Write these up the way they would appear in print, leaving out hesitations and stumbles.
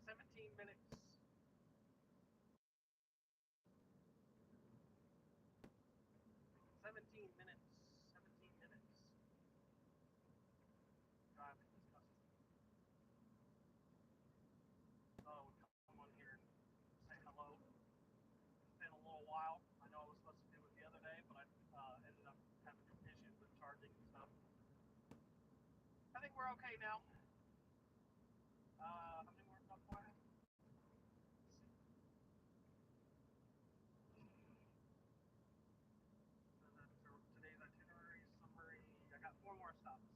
17 minutes. 17 minutes. 17 minutes. Driving this customer. Oh, come on here and say hello. It's been a little while. I know I was supposed to do it the other day, but I ended up having issues with charging and stuff. I think we're okay now. How many more stuff do I have? Today's itinerary summary. I got 4 more stops.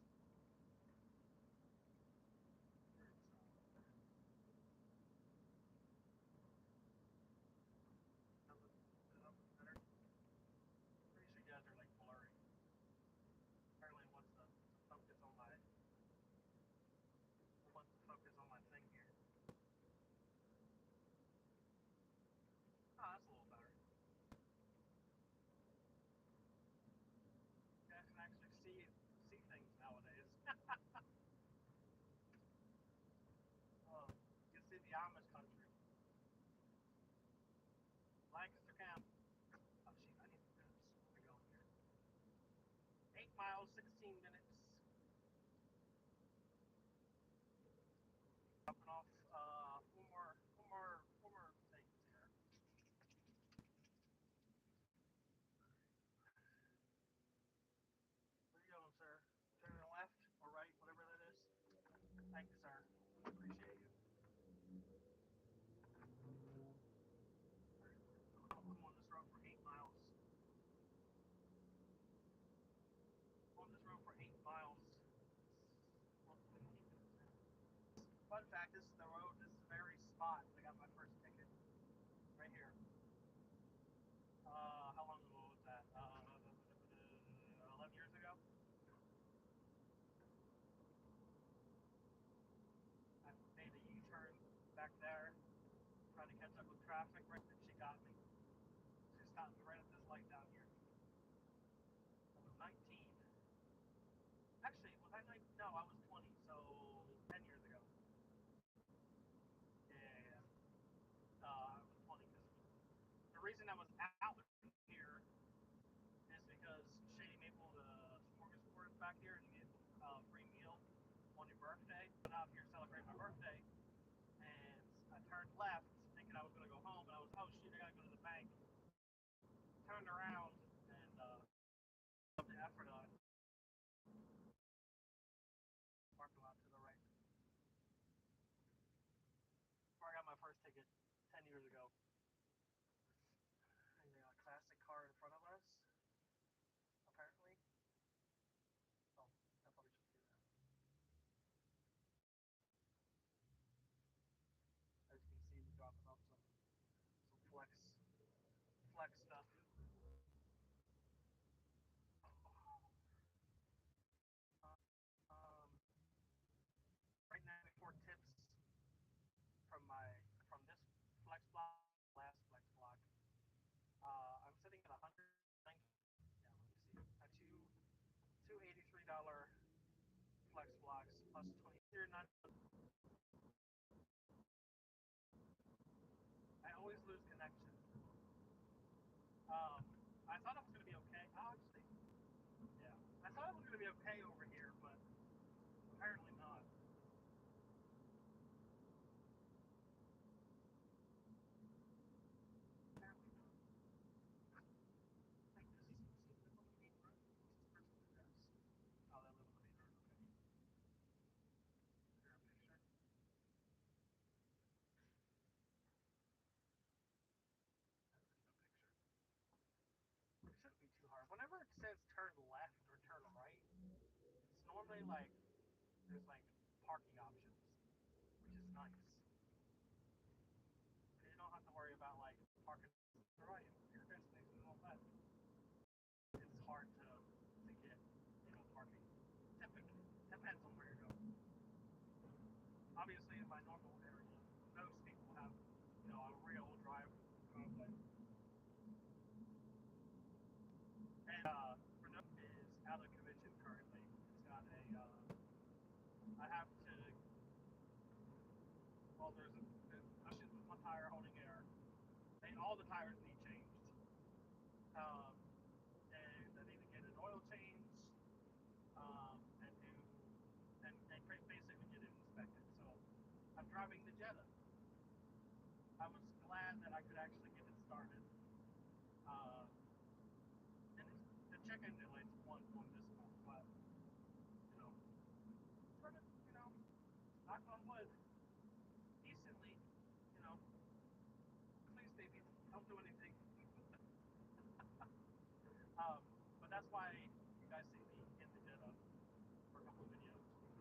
Better. Pretty sure you guys are like blurry. Apparently, wants to focus on my thing here. Oh, that's a little better. You guys can actually see things nowadays. Oh, you can see the Amish country. Lancaster County. Oh shit, I need to do this. Where are we going here? 8 miles, 16 minutes. Dropping off four more things here. Where are you going, sir? Turning left or right, whatever that is. Thank you, sir. Appreciate you. I'm on this road for 8 miles. On this road for 8 miles. Fun fact, this is the road, this is the very spot I got my first ticket. Right here. How long ago was that? 11 years ago? I made a U-turn back there, trying to catch up with traffic, right, and she got me. She stopped me right at this light down here. I was 19. Actually, was I 19? No, I was 20, so 10 years ago. Yeah. I was 20 because the reason I was out here is because Shady Maple, the smorgasbord is back here, and you get a free meal on your birthday. I went out here to celebrate my birthday, and I turned left thinking I was going to go home, and I was, oh shoot, I got to go to the bank. Turned around, and put the effort on. Parking lot to the right. Where I got my first ticket 10 years ago. And they got a classic car in front of us, apparently. Oh, I probably should do that. As you can see, we're dropping off some flex stuff. Right now, before tips from this flex block, last flex block, I'm sitting at 190. Yeah, let me see. At two $83 flex blocks plus 20. You're not. I always lose connection. I thought it was gonna be okay. Actually, yeah, I thought it was gonna be okay over here, but apparently not. Apparently not. I think this is live on the main road. What's this person's address? Oh, they live on the main road. Okay. Is there a picture? There's no picture. It shouldn't be too hard. Whenever it says turn left or turn right, it's normally like there's like parking options, which is nice. And you don't have to worry about like parking right your destination and all that. It's hard to get, parking. Typically, depends on where you're going. Obviously, in my normal area, most people have, a real driveway. And Renault is out of commission currently. It's got a, I have to, well, there's a tires need changed. And I need to get an oil change, and basically get it inspected. So I'm driving the Jetta. I was glad that I could actually get it started. And the check engine light's one visible, but turn it, knock on wood, decently, please baby, don't do anything. But that's why you guys see me in the Jetta for a couple of videos, because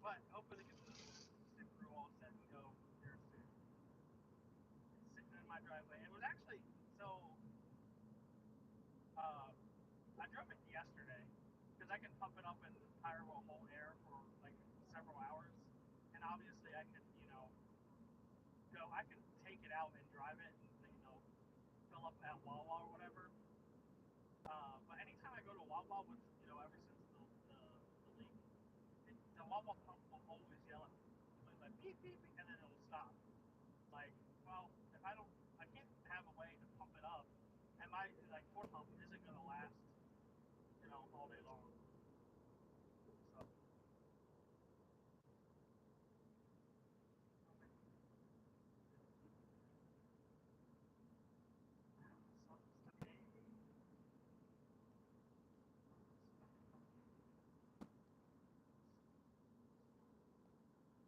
but hopefully get the stick through all set and go here soon. It's sitting in my driveway. It was actually uh, I drove it yesterday because I can pump it up and the tire will hold air for like several hours, and obviously I can I can take it out and drive it and fill up at Wawa or whatever. But anytime I go to Wawa, which ever since the leak, the Wawa pump will always yell at me, like beep beep, and then it'll stop. Like, well, if I can't have a way to pump it up, and my four pump isn't gonna last, all day long. So.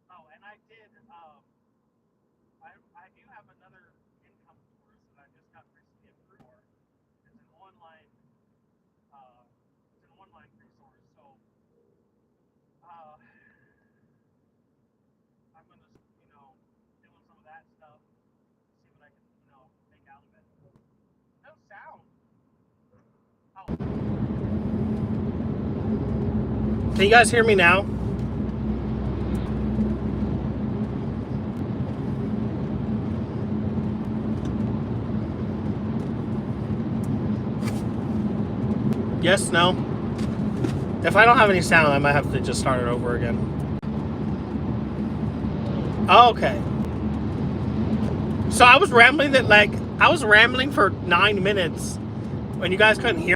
Oh, and I did. I do have another income source that I just got recently approved for. It's an online. It's an online resource. So uh, I'm gonna, doing some of that stuff, see what I can, make out of it. No sound. Oh. Can you guys hear me now? Yes, no. If I don't have any sound, I might have to just start it over again. Oh, okay. So I was rambling for 9 minutes when you guys couldn't hear.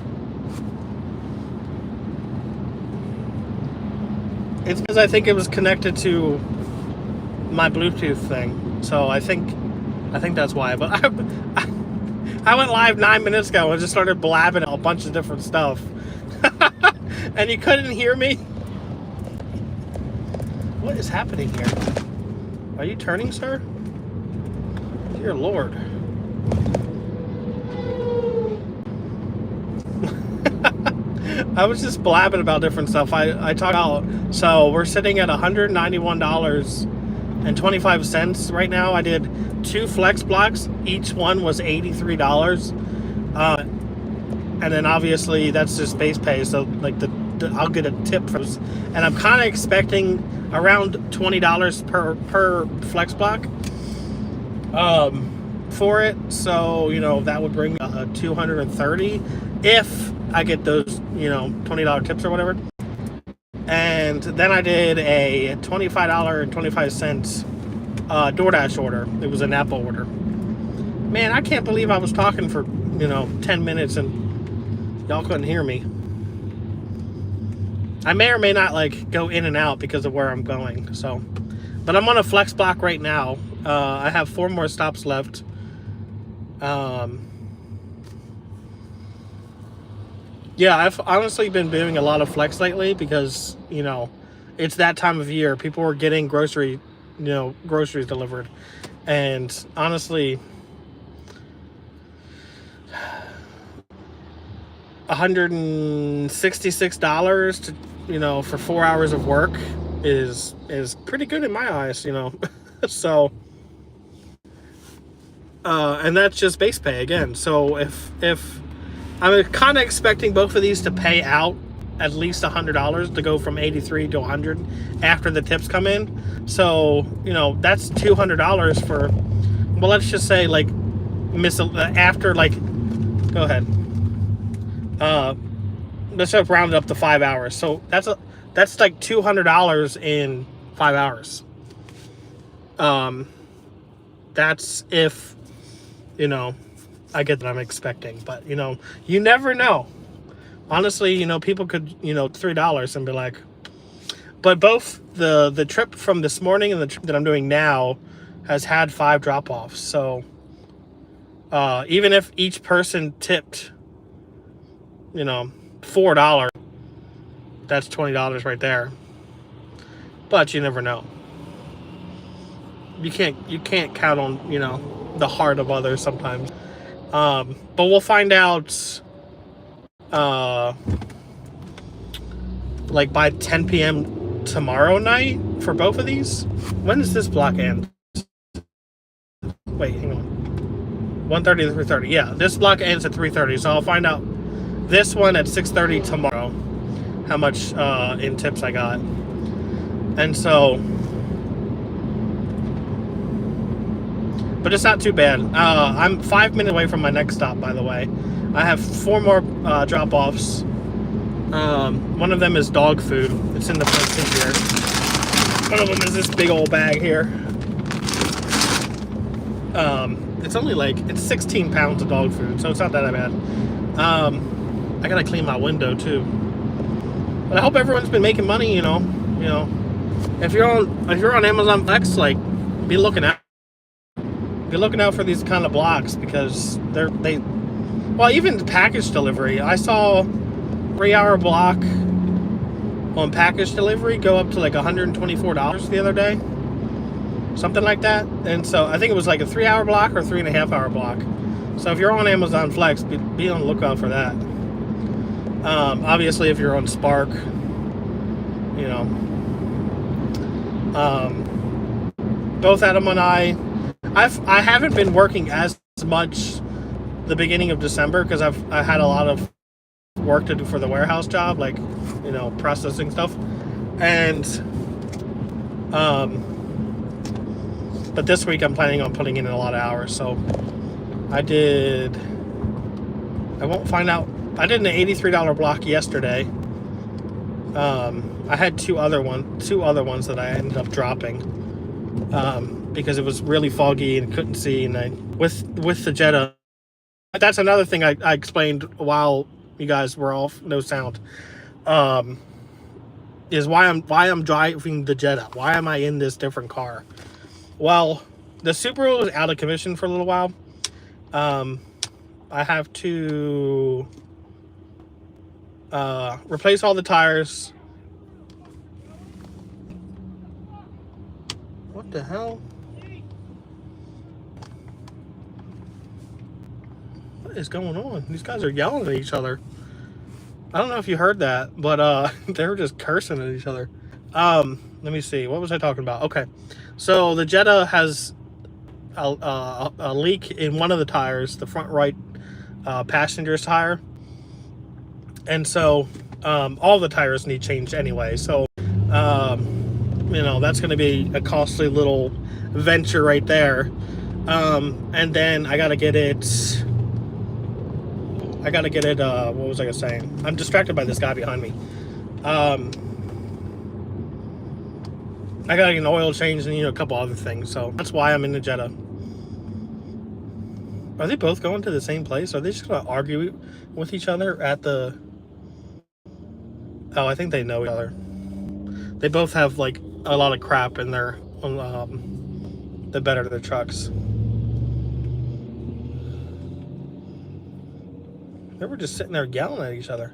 It's because I think it was connected to my Bluetooth thing. So I think that's why. But I went live 9 minutes ago and just started blabbing a bunch of different stuff. And you couldn't hear me? What is happening here? Are you turning, sir? Dear Lord. I was just blabbing about different stuff. I talk about, so we're sitting at $191.25 right now. I did 2 flex blocks. Each one was $83. And then obviously that's just base pay. So like I'll get a tip for this. And I'm kind of expecting around $20 per flex block for it. So, that would bring $230 if I get those, $20 tips or whatever. And then I did a $25.25 Doordash order. It was an Apple order. Man, I can't believe I was talking for 10 minutes and y'all couldn't hear me. I may or may not go in and out because of where I'm going. So, but I'm on a flex block right now. I have 4 more stops left. Yeah, I've honestly been doing a lot of flex lately because, it's that time of year. People are getting groceries delivered. And honestly, $166 to, for 4 hours of work is pretty good in my eyes, So, and that's just base pay again. So if I'm kind of expecting both of these to pay out at least $100 to go from 83 to 100 after the tips come in. So, that's $200 for, well, let's just say after go ahead. Let's just round it up to 5 hours. So that's $200 in 5 hours. That's if, I get that I'm expecting. But, you never know. Honestly, people could, $3 and be like, but both the trip from this morning and the trip that I'm doing now has had 5 drop-offs. So even if each person tipped, $4, that's $20 right there. But you never know. You can't count on, the heart of others sometimes. But we'll find out like by 10 p.m. tomorrow night for both of these. When does this block end? Wait, hang on. 1:30 to 3:30. Yeah, this block ends at 3:30, so I'll find out this one at 6:30 tomorrow how much in tips I got. And so, but it's not too bad. I'm 5 minutes away from my next stop, by the way. I have 4 more drop-offs. One of them is dog food. It's in the front seat here. One of them is this big old bag here. It's only it's 16 pounds of dog food, so it's not that bad. I gotta clean my window too. But I hope everyone's been making money. If you're on Amazon Flex, be looking out. Be looking out for these kind of blocks because well, even package delivery. I saw 3-hour block on package delivery go up to $124 the other day. Something like that. And so I think it was a 3-hour block or 3.5-hour block. So if you're on Amazon Flex, be on the lookout for that. Obviously, if you're on Spark, both Adam and I haven't been working as much the beginning of December because I had a lot of work to do for the warehouse job, processing stuff. And but this week I'm planning on putting in a lot of hours. So I did an $83 block yesterday. I had two other ones that I ended up dropping because it was really foggy and couldn't see. And with the Jetta, that's another thing I explained while you guys were off, no sound. Is why I'm driving the Jetta. Why am I in this different car? Well, the Subaru was out of commission for a little while. I have to replace all the tires. What the hell? What is going on? These guys are yelling at each other. I don't know if you heard that, but they were just cursing at each other. Let me see. What was I talking about? Okay. So the Jetta has a leak in one of the tires, the front right passenger's tire. And so all the tires need changed anyway. So, that's going to be a costly little venture right there. And then I got to get it, what was I saying? I'm distracted by this guy behind me. I got to get an oil change and, a couple other things. So that's why I'm in the Jetta. Are they both going to the same place? Are they just going to argue with each other at the... Oh, I think they know each other. They both have, a lot of crap in their, the bed of their trucks. They were just sitting there yelling at each other.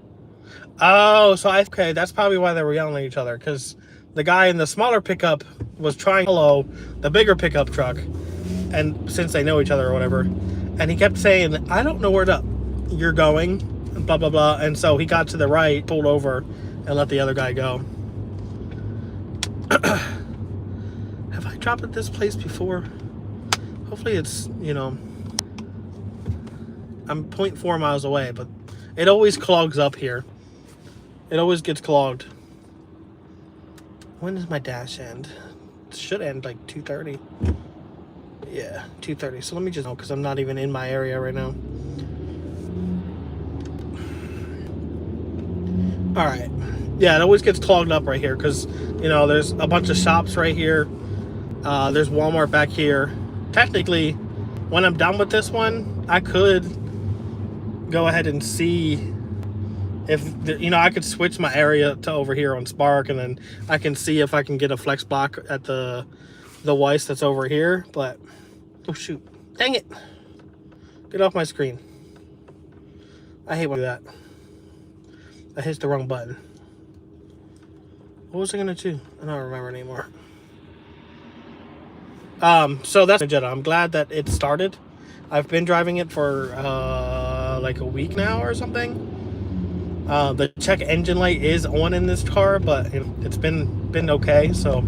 Oh, so okay, that's probably why they were yelling at each other, because the guy in the smaller pickup was trying to follow the bigger pickup truck, and since they know each other or whatever, and he kept saying, I don't know where you're going, blah, blah, blah, and so he got to the right, pulled over, and let the other guy go. Have I dropped at this place before? Hopefully it's, I'm 0.4 miles away, but it always clogs up here. It always gets clogged. When does my dash end? It should end 2:30. Yeah, 2:30. So let me just know, because I'm not even in my area right now. All right. Yeah, it always gets clogged up right here because, there's a bunch of shops right here. There's Walmart back here. Technically, when I'm done with this one, I could go ahead and see if, you know, I could switch my area to over here on Spark, and then I can see if I can get a flex block at the Weiss that's over here. But, oh shoot, dang it. Get off my screen. I hate when I do that. I hit the wrong button. What was I gonna do? I don't remember anymore. So that's Jetta. I'm glad that it started. I've been driving it for like a week now or something. The check engine light is on in this car, but it's been okay. So,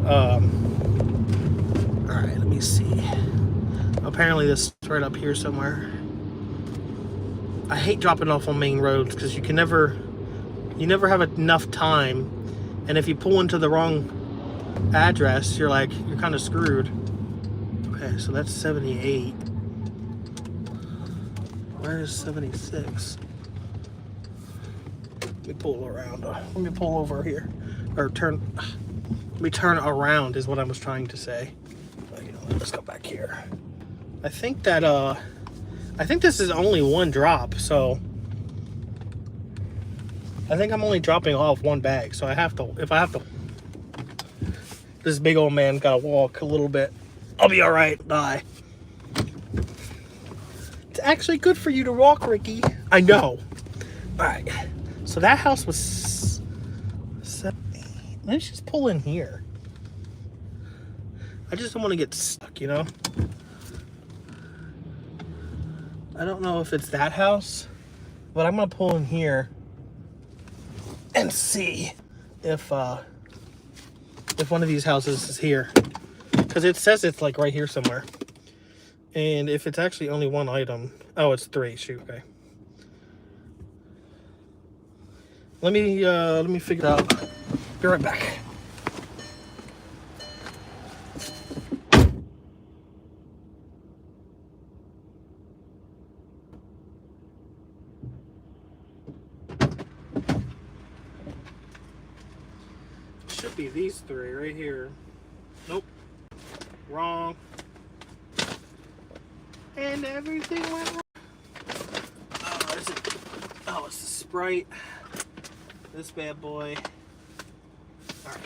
all right, let me see. Apparently, this is right up here somewhere. I hate dropping off on main roads because you never have enough time, and if you pull into the wrong address, you're kind of screwed. Okay, so that's 78. Where is 76? Let me pull around. Let me pull over here, or turn. Let me turn around is what I was trying to say. Let's go back here. I think that I think this is only one drop, so I think I'm only dropping off one bag. So if I have to, this big old man gotta walk a little bit. I'll be all right. Bye. It's actually good for you to walk, Ricky. I know. All right. So that house was 70. Let's just pull in here. I just don't want to get stuck, you know? I don't know if it's that house, but I'm going to pull in here and see if one of these houses is here. Because it says it's like right here somewhere. And if it's actually only one item, oh, it's 3. Shoot, okay. Let me figure it out. Be right back. Should be these 3 right here. Nope. Wrong. And everything went wrong. Oh, is it? Oh, it's the Sprite. This bad boy. All right.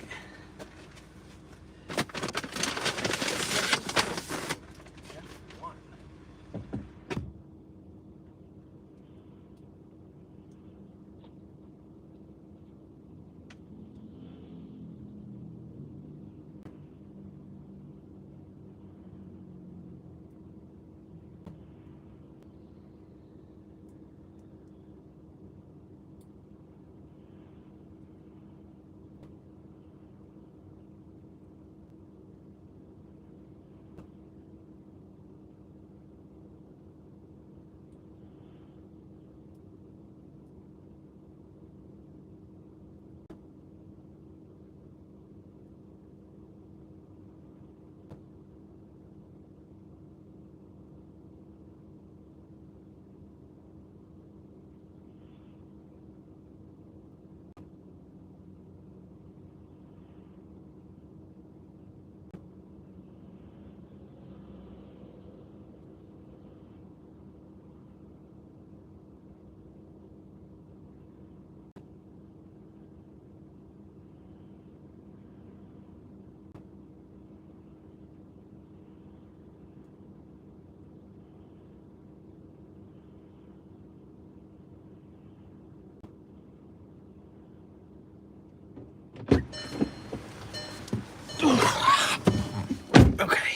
Okay.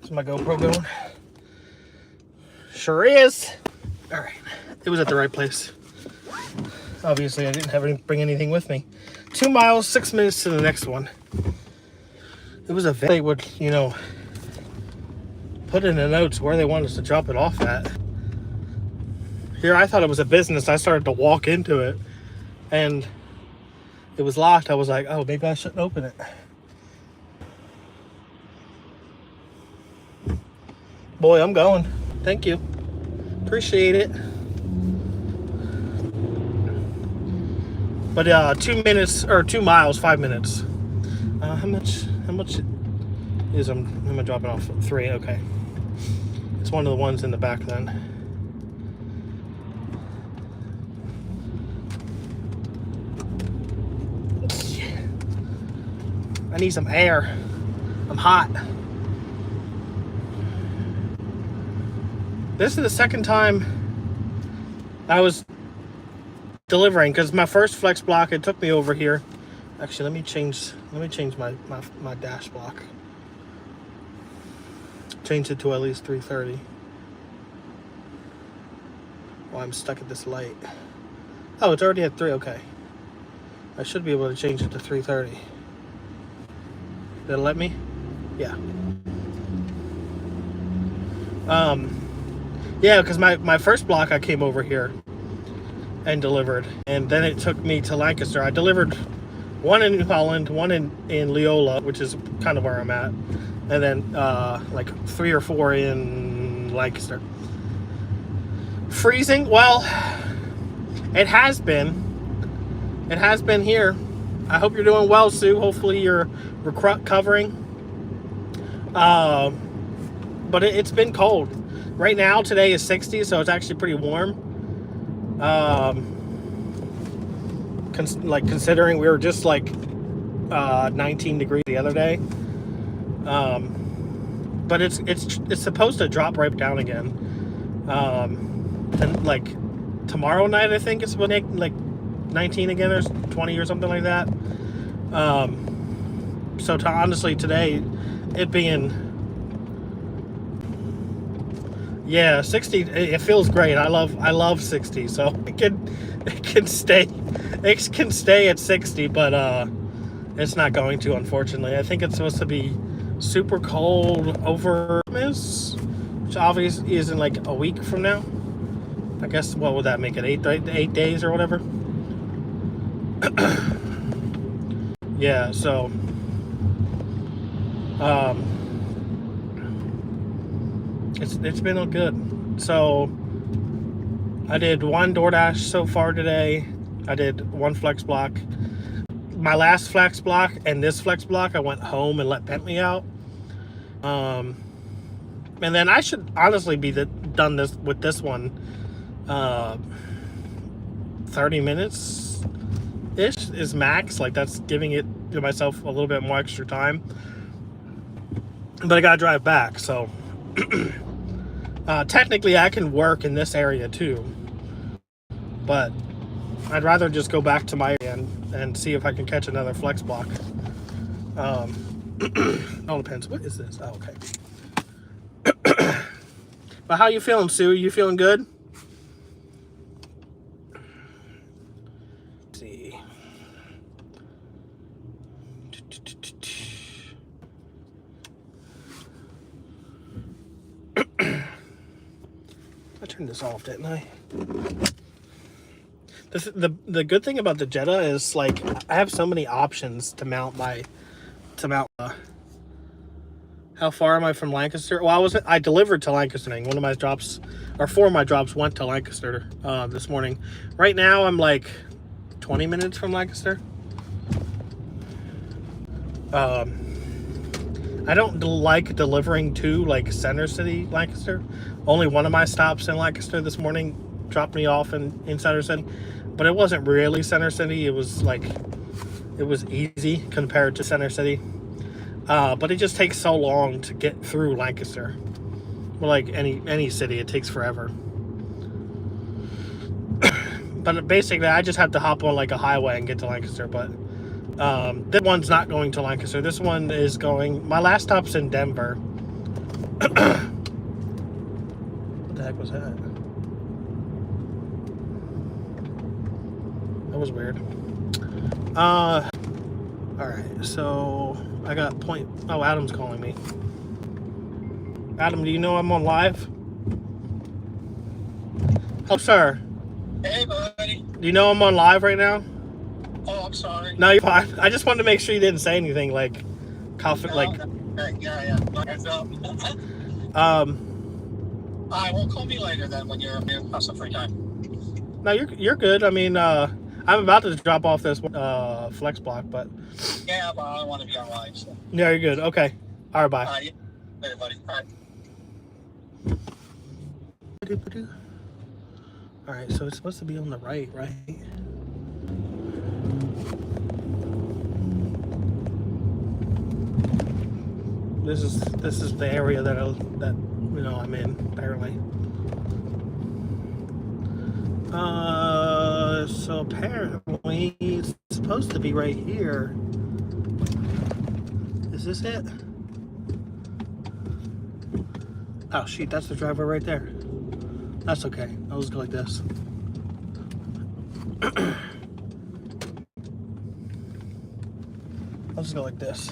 Is my GoPro going? Sure is. All right. It was at the right place. Obviously, I didn't bring anything with me. 2 miles, 6 minutes to the next one. It was a they would, you know, put in the notes where they wanted us to drop it off at. Here, I thought it was a business. I started to walk into it, and it was locked. I was like, oh, maybe I shouldn't open it. Boy, I'm going. Thank you. Appreciate it. But 2 minutes or 2 miles, 5 minutes. How much is am I dropping off? 3, okay. It's one of the ones in the back then. I need some air. I'm hot. This is the second time I was delivering, because my first flex block, it took me over here. Actually, let me change my dash block. Change it to at least 330. Oh, I'm stuck at this light. Oh, it's already at 3. Okay. I should be able to change it to 330. Did it let me? Yeah. Yeah, because my first block, I came over here and delivered, and then it took me to Lancaster. I delivered one in New Holland, one in Leola, which is kind of where I'm at, and then like 3 or 4 in Lancaster. Freezing? Well, it has been. It has been here. I hope you're doing well, Sue. Hopefully you're recovering. But it's been cold. Right now, today is 60, so it's actually pretty warm. Considering we were just like 19 degrees the other day. But it's supposed to drop right down again. And like tomorrow night, I think it's supposed to like 19 again, or 20 or something like that. So honestly, today, it being, yeah, 60, it feels great. I love 60, so it can stay at 60, but it's not going to, unfortunately. I think it's supposed to be super cold over Christmas, which obviously is in like a week from now. I guess, what would that make it, 8 days or whatever? Yeah, so it's been all good. So I did 1 Doordash so far today. I did 1 flex block. My last flex block and this flex block, I went home and let Bentley out. And then I should honestly be done with this one 30 minutes ish is max. Like, that's giving it to myself a little bit more extra time, but I gotta drive back, so technically I can work in this area too, but I'd rather just go back to my area and see if I can catch another flex block. All depends. What is this? Oh, okay. But how you feeling, Sue? You feeling good? Let's see. I turned this off, didn't I? The good thing about the Jetta is, like, I have so many options to mount how far am I from Lancaster? Well, I delivered to Lancaster. One of my drops, or 4 of my drops, went to Lancaster this morning. Right now, I'm like 20 minutes from Lancaster. I don't like delivering to like Center City, Lancaster. Only one of my stops in Lancaster this morning dropped me off in Center City, but it wasn't really Center City. It was like, it was easy compared to Center City. But it just takes so long to get through Lancaster. Well, like any city, it takes forever. But basically, I just have to hop on like a highway and get to Lancaster. But this one's not going to Lancaster. This one is going. My last stop's in Denver. What the heck was that? That was weird. All right, so I got point. Oh, Adam's calling me. Adam, do you know I'm on live? Hello, sir. Hey, buddy. Do you know I'm on live right now? Oh, I'm sorry. No, you're fine. I just wanted to make sure you didn't say anything like, like. Yeah. Heads up. All right, well, call me later then when you're have some free time. No, you're good. I mean, I'm about to drop off this flex block, but Yeah, but I don't want to be online. So. yeah, you're good. Okay. All right, bye. Yeah. Later, buddy. All right. All right, so it's supposed to be on the right, right? This is the area that I'm in apparently. So apparently it's supposed to be right here. Is this it? Oh shoot, that's the driveway right there. That's okay. I'll just go like this. I'll just go like this.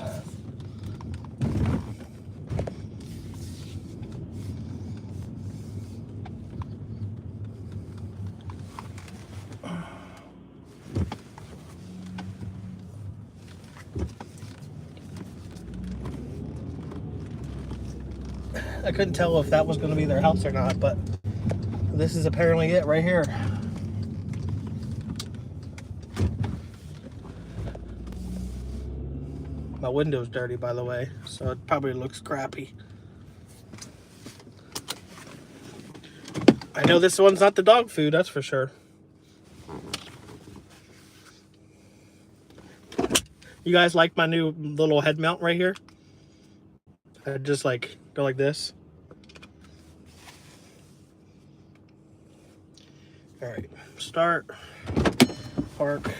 I couldn't tell if that was going to be their house or not, but this is apparently it right here. My window's dirty, by the way, so it probably looks crappy. I know this one's not the dog food, that's for sure. You guys like my new little head mount right here? I just like go like this. All right, start, park.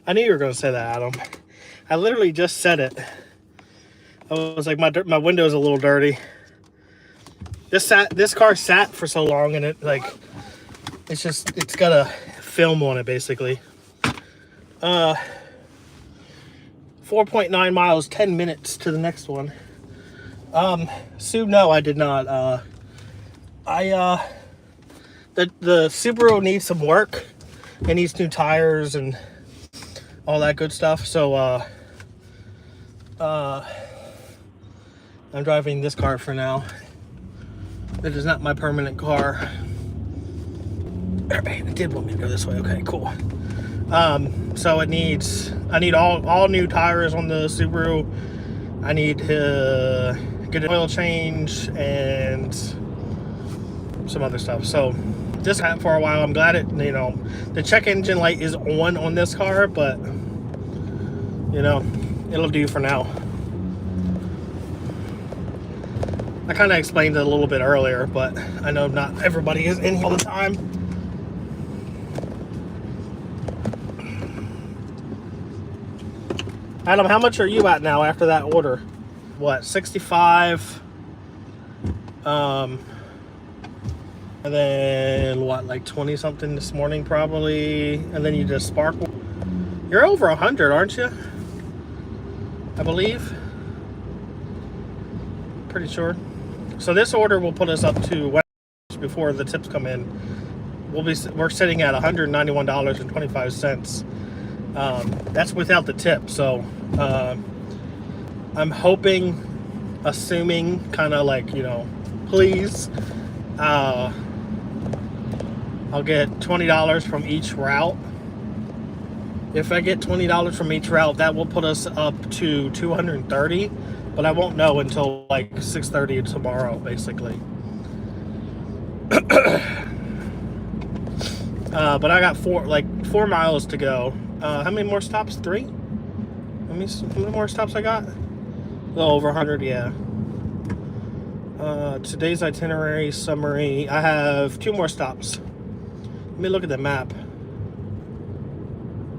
I knew you were going to say that, Adam. I literally just said it. I was like, my window's a little dirty. This car sat for so long, and it's got a film on it basically. 4.9 miles, 10 minutes to the next one. Sue, no, I did not. The Subaru needs some work. It needs new tires and all that good stuff. So I'm driving this car for now. It is not my permanent car. It did want me to go this way. Okay, cool. So I need all new tires on the Subaru. I need to get an oil change and some other stuff. So this happened for a while. I'm glad the check engine light is on this car, but it'll do for now. I kind of explained it a little bit earlier, but I know not everybody is in here all the time. Adam, how much are you at now after that order? What, 65? And then what, like 20 something this morning probably, and then you just sparkle. You're over 100, aren't you? I believe. Pretty sure. So this order will put us up to Wagon before the tips come in. We're sitting at $191.25. That's without the tip. So I'm hoping, assuming, kind of like, please, I'll get $20 from each route. If I get $20 from each route, that will put us up to $230, but I won't know until like 6:30 tomorrow, basically. But I got 4 miles to go. How many more stops? 3? How many more stops I got? A little over 100, yeah. Today's itinerary summary. I have 2 more stops. Let me look at the map.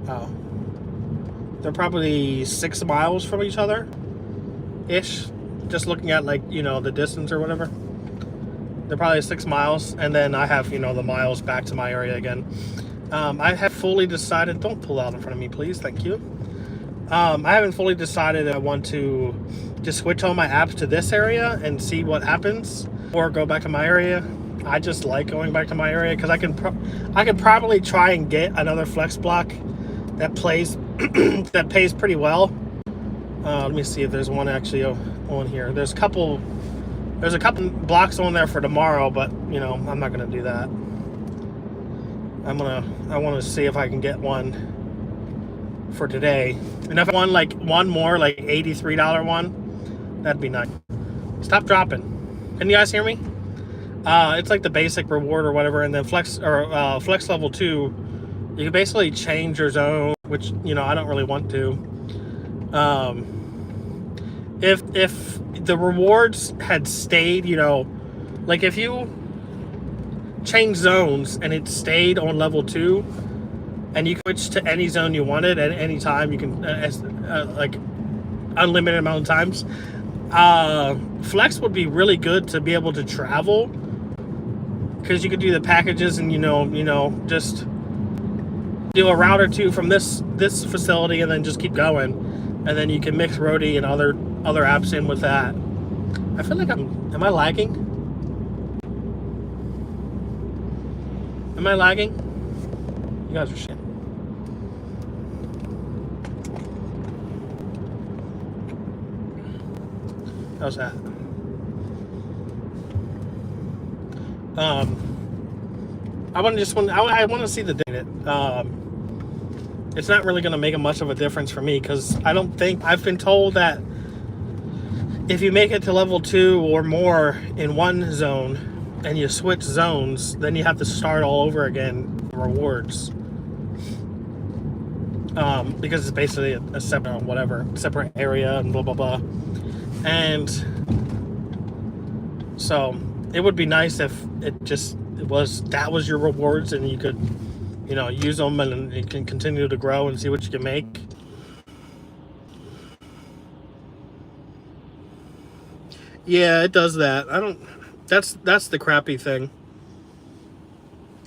Oh. They're probably 6 miles from each other ish. Just looking at, like, you know, the distance or whatever. They're probably 6 miles, and then I have, you know, the miles back to my area again. I have fully decided, don't pull out in front of me, please, thank you. I haven't fully decided I want to just switch all my apps to this area and see what happens, or go back to my area. I just like going back to my area because I can probably try and get another flex block that that pays pretty well. Let me see if there's one actually on here. There's a couple blocks on there for tomorrow, but you know, I'm not gonna do that. I want to see if I can get one for today. And if I won like one more, like $83 one, that'd be nice. Stop dropping. Can you guys hear me? It's like the basic reward or whatever, and then flex level 2, you can basically change your zone, which, you know, I don't really want to. If the rewards had stayed, you know, like if you change zones and it stayed on level 2 and you switch to any zone you wanted at any time, you can like unlimited amount of times, flex would be really good to be able to travel, because you could do the packages and you know just do a route or 2 from this facility and then just keep going, and then you can mix Roadie and other apps in with that. I feel like am I lagging? Am I lagging? You guys are shit. How's that? I want to see the data. It's not really going to make much of a difference for me, because I've been told that if you make it to level 2 or more in one zone and you switch zones, then you have to start all over again, the rewards. Because it's basically a separate area and blah, blah, blah. And so it would be nice if that was your rewards and you could, you know, use them and you can continue to grow and see what you can make. Yeah, it does that. That's the crappy thing.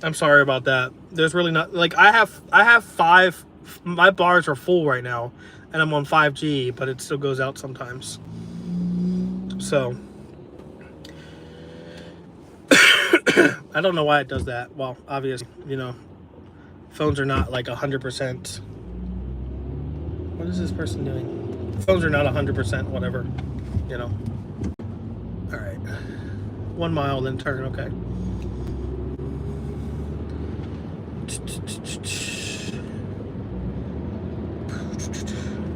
I'm sorry about that. There's really not, like, I have 5, my bars are full right now and I'm on 5G, but it still goes out sometimes. So I don't know why it does that. Well, obviously, you know, phones are not like 100%. What is this person doing? Phones are not 100% whatever, you know. All right, 1 mile, then turn. Okay.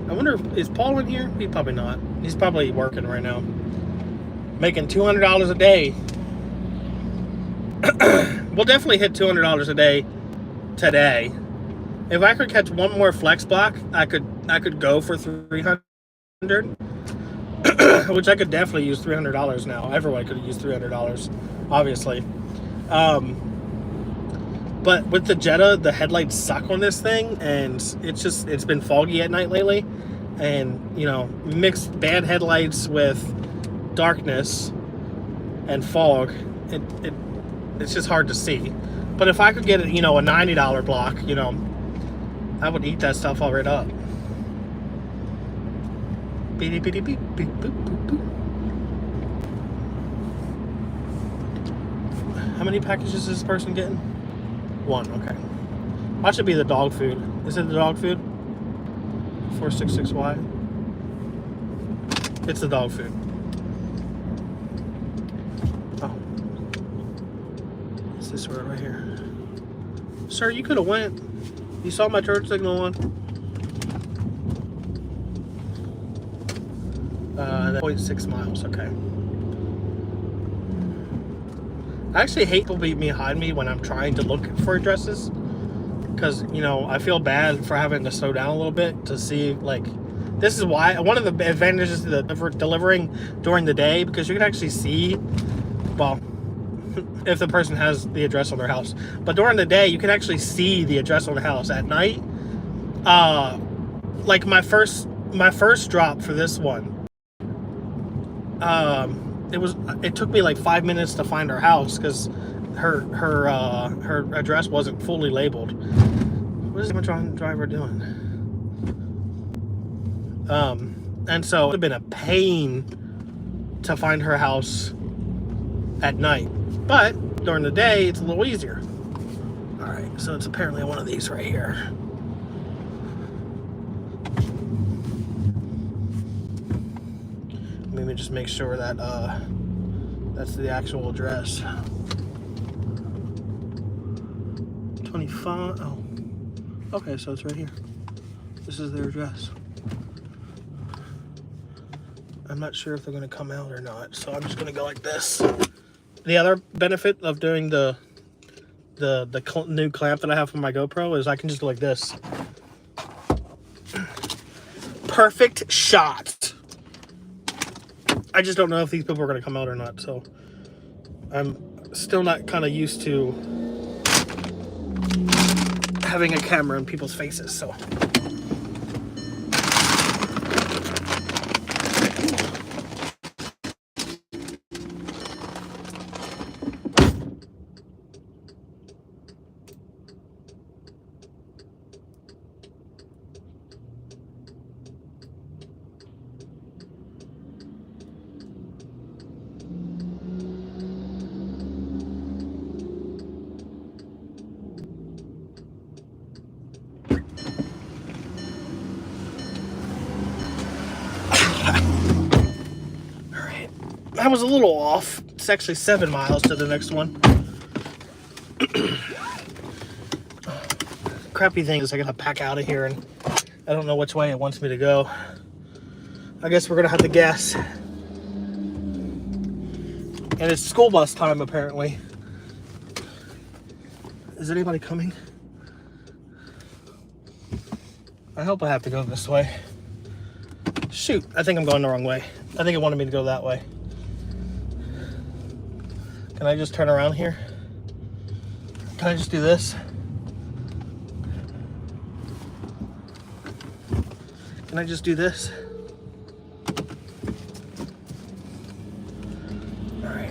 I wonder, is Paul in here? He's probably not. He's probably working right now, making $200 a day. We'll definitely hit $200 a day today. If I could catch one more flex block, I could go for 300, which I could definitely use $300 now. Everyone could use $300, obviously. But with the Jetta, the headlights suck on this thing, and it's been foggy at night lately, and you know, mixed bad headlights with darkness and fog, it's just hard to see. But if I could get, you know, a $90 block, you know, I would eat that stuff all right up. Beep, beep, beep, beep, beep, boop, boop, boop. How many packages is this person getting? 1, okay. That should be the dog food. Is it the dog food? 466Y. It's the dog food. Oh. It's this road right here. Sir, you could have went. You saw my turn signal on? 0.6 miles, okay. I actually hate people behind me when I'm trying to look for addresses, because, you know, I feel bad for having to slow down a little bit to see, like, this is why, one of the advantages of delivering during the day, because you can actually see, well, if the person has the address on their house. But during the day, you can actually see the address on the house. At night, like my first drop for this one, it took me like 5 minutes to find her house because her address wasn't fully labeled. What is the driver doing? And so it would have been a pain to find her house at night, but during the day it's a little easier. All right, so it's apparently one of these right here. Let me just make sure that that's the actual address. 25. Oh, okay, so it's right here. This is their address. I'm not sure if they're going to come out or not, so I'm just going to go like this. The other benefit of doing the new clamp that I have for my GoPro is I can just go like this. Perfect shot. I just don't know if these people are going to come out or not, so I'm still not kind of used to having a camera in people's faces, so. I was a little off. It's actually 7 miles to the next one. Crappy thing is I gotta pack out of here and I don't know which way it wants me to go. I guess we're gonna have to guess. And it's school bus time apparently. Is anybody coming? I hope I have to go this way. Shoot, I think I'm going the wrong way. I think it wanted me to go that way. Can I just turn around here? Can I just do this? Can I just do this? All right.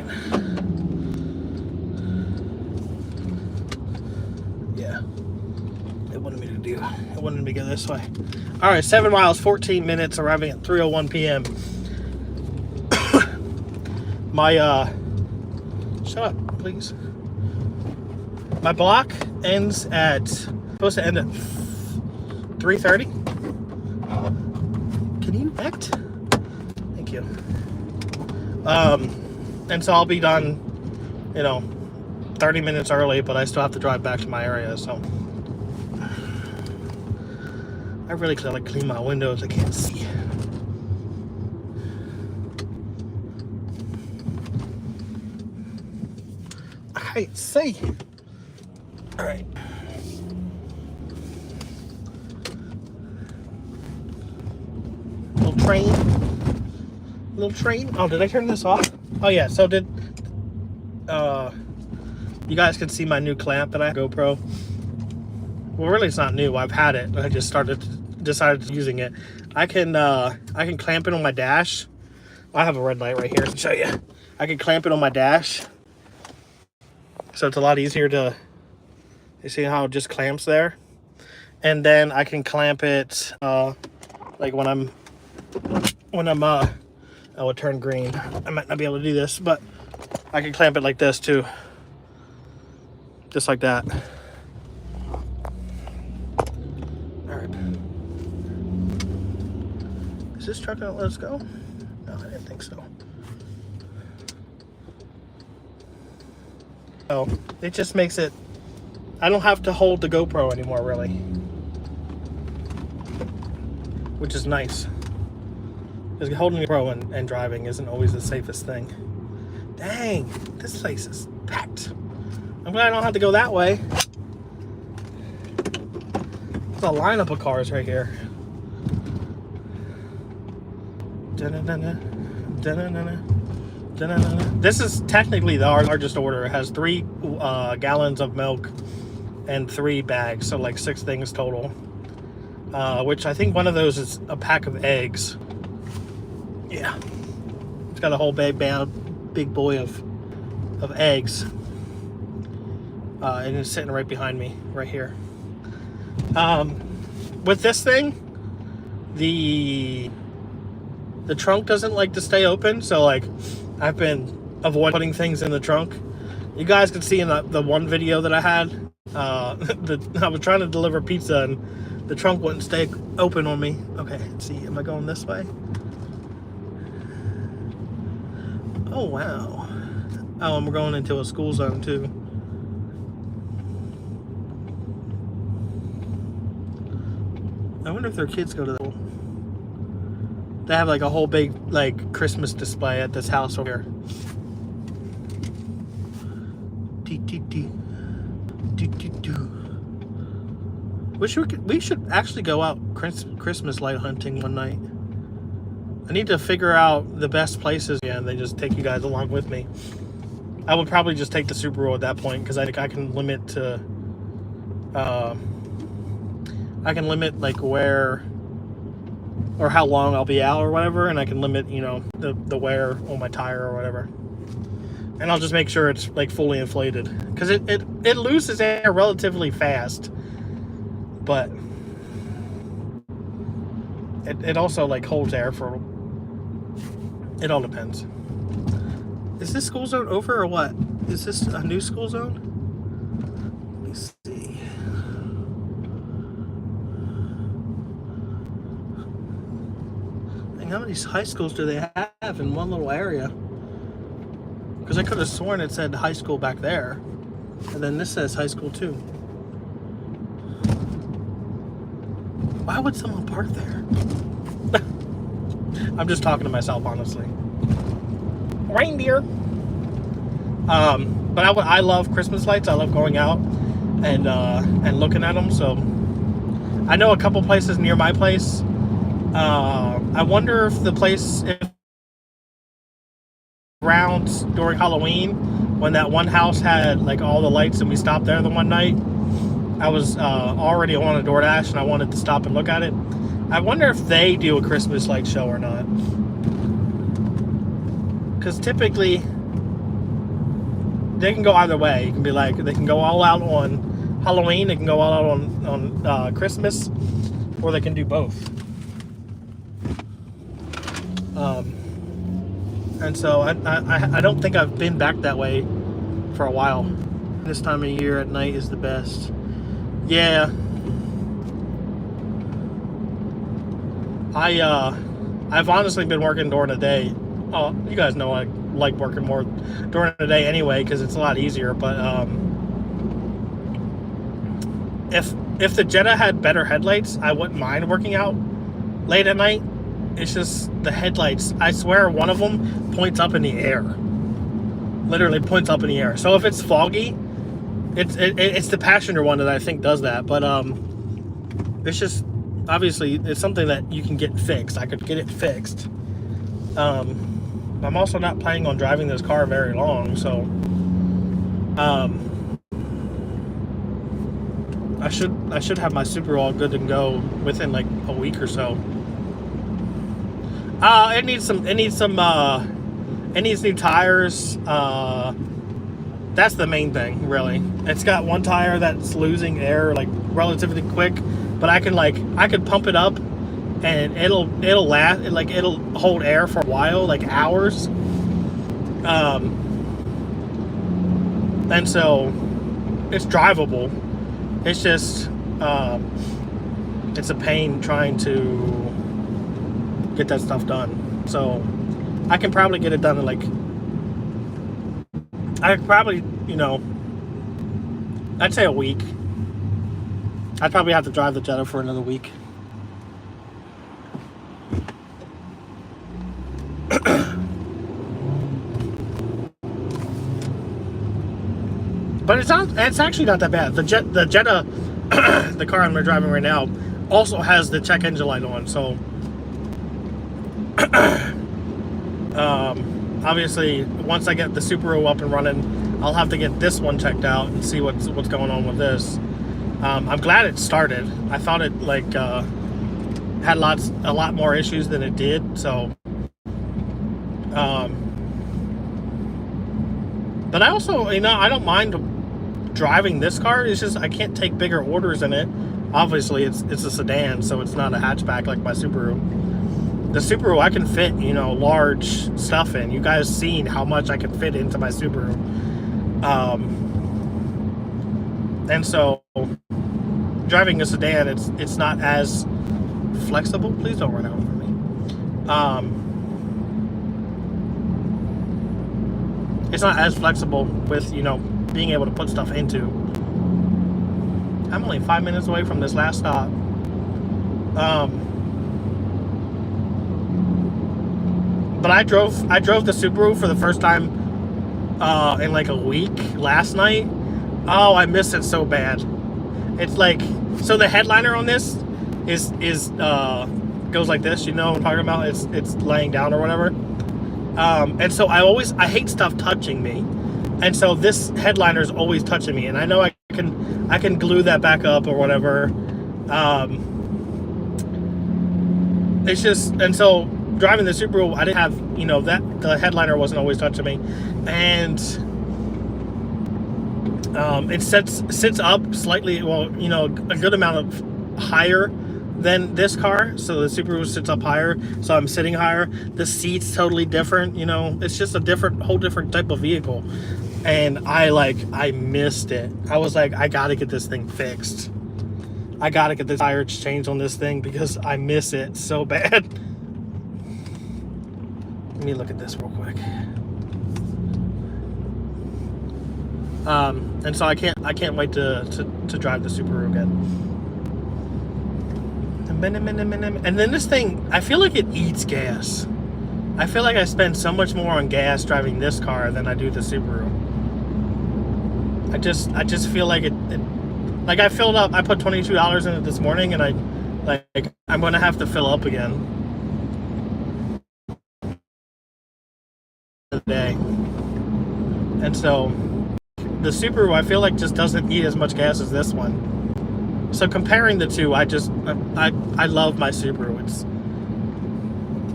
Yeah. It wanted me to do. It wanted me to go this way. All right, 7 miles, 14 minutes, arriving at 3:01 p.m. My shut up, please. My block ends at, supposed to end at 3:30. Can you act? Thank you. And so I'll be done, you know, 30 minutes early, but I still have to drive back to my area, so. I really gotta clean my windows, I can't see. I can't see. All right. Little train. Oh, did I turn this off? Oh yeah, so did, you guys can see my new clamp that I have, GoPro. Well, really it's not new, I've had it. I just decided using it. I can clamp it on my dash. I have a red light right here to show you. I can clamp it on my dash. So it's a lot easier to, you see how it just clamps there? And then I can clamp it, like when I'm, oh, it turned green. I might not be able to do this, but I can clamp it like this too. Just like that. All right. Is this truck gonna let us go? No, I didn't think so. Oh, it just makes it, I don't have to hold the GoPro anymore, really. which is nice. Because holding a Pro and driving isn't always the safest thing. Dang, this place is packed. I'm glad I don't have to go that way. There's a lineup of cars right here. This is technically our largest order. It has 3 gallons of milk and 3 bags, so like 6 things total. Which I think one of those is a pack of eggs. Yeah, it's got a whole big boy of eggs, and it's sitting right behind me, right here. With this thing, the trunk doesn't like to stay open, so like I've been avoiding putting things in the trunk. You guys can see in the one video that I had, I was trying to deliver pizza and the trunk wouldn't stay open on me. Okay, let's see, am I going this way? Oh wow. Oh, and we're going into a school zone too. I wonder if their kids go to the school. They have like a whole big like Christmas display at this house over here. We should actually go out Christmas light hunting one night. I need to figure out the best places, and then just take you guys along with me. I would probably just take the Subaru at that point, because I think I can limit to like where or how long I'll be out or whatever, and I can limit, you know, the wear on my tire or whatever. And I'll just make sure it's like fully inflated, because it loses air relatively fast, but it also like holds air for, it all depends. Is this school zone over or what? Is this a new school zone? Let me see. How many high schools do they have in one little area? Because I could have sworn it said high school back there, and then this says high school too. Why would someone park there? I'm just talking to myself, honestly. Reindeer. But I love Christmas lights. I love going out and looking at them. So I know a couple places near my place. I wonder if the place around during Halloween, when that one house had like all the lights and we stopped there the one night, I was already on a Doordash and I wanted to stop and look at it. I wonder if they do a Christmas light show or not. Because typically they can go either way. You can be like, they can go all out on Halloween, they can go all out on Christmas, or they can do both. And so I don't think I've been back that way for a while. This time of year at night is the best. Yeah. I've honestly been working during the day. Oh, you guys know I like working more during the day anyway, because it's a lot easier. But if the Jetta had better headlights, I wouldn't mind working out late at night. It's just the headlights. I swear one of them points up in the air. Literally points up in the air. So if it's foggy, it's the passenger one that I think does that. But it's just, obviously, it's something that you can get fixed. I could get it fixed. I'm also not planning on driving this car very long, so I should have my Subaru all good to go within like a week or so. It needs new tires. That's the main thing, really. It's got one tire that's losing air like relatively quick, but I could pump it up and it'll last, like it'll hold air for a while, like hours. And so it's drivable. It's just it's a pain trying to get that stuff done. So I can probably get it done in like, I could probably, you know, I'd say a week. I'd probably have to drive the Jetta for another week. But it's actually not that bad. The Jetta, the car I'm driving right now, also has the check engine light on. So, obviously, once I get the Subaru up and running, I'll have to get this one checked out and see what's going on with this. I'm glad it started. I thought it like had a lot more issues than it did. So, but I also, you know, I don't mind driving this car. It's just I can't take bigger orders in it. Obviously, it's a sedan, so it's not a hatchback like my Subaru. The Subaru, I can fit, you know, large stuff in. You guys seen how much I can fit into my Subaru. And so, driving a sedan, it's not as flexible. Please don't run out for me. It's not as flexible with, you know, being able to put stuff into. I'm only 5 minutes away from this last stop. But I drove the Subaru for the first time in like a week last night. Oh, I miss it so bad. It's like, so the headliner on this is goes like this, you know what I'm talking about? It's laying down or whatever. And so I hate stuff touching me. And so this headliner is always touching me, and I know I can glue that back up or whatever. It's just, and so driving the Subaru, I didn't have, you know, that the headliner wasn't always touching me, and it sits up slightly, well, you know, a good amount of higher than this car. So the Subaru sits up higher, so I'm sitting higher. The seat's totally different, you know. It's just a whole different type of vehicle. And I missed it. I was like, I gotta get this thing fixed. I gotta get the tires changed on this thing because I miss it so bad. Let me look at this real quick. And so I can't wait to drive the Subaru again. And then this thing, I feel like it eats gas. I feel like I spend so much more on gas driving this car than I do the Subaru. I just feel like it like I filled up. I put $22 in it this morning, and I'm gonna have to fill up again today. And so the Subaru, I feel like, just doesn't eat as much gas as this one. So comparing the two, I love my Subaru.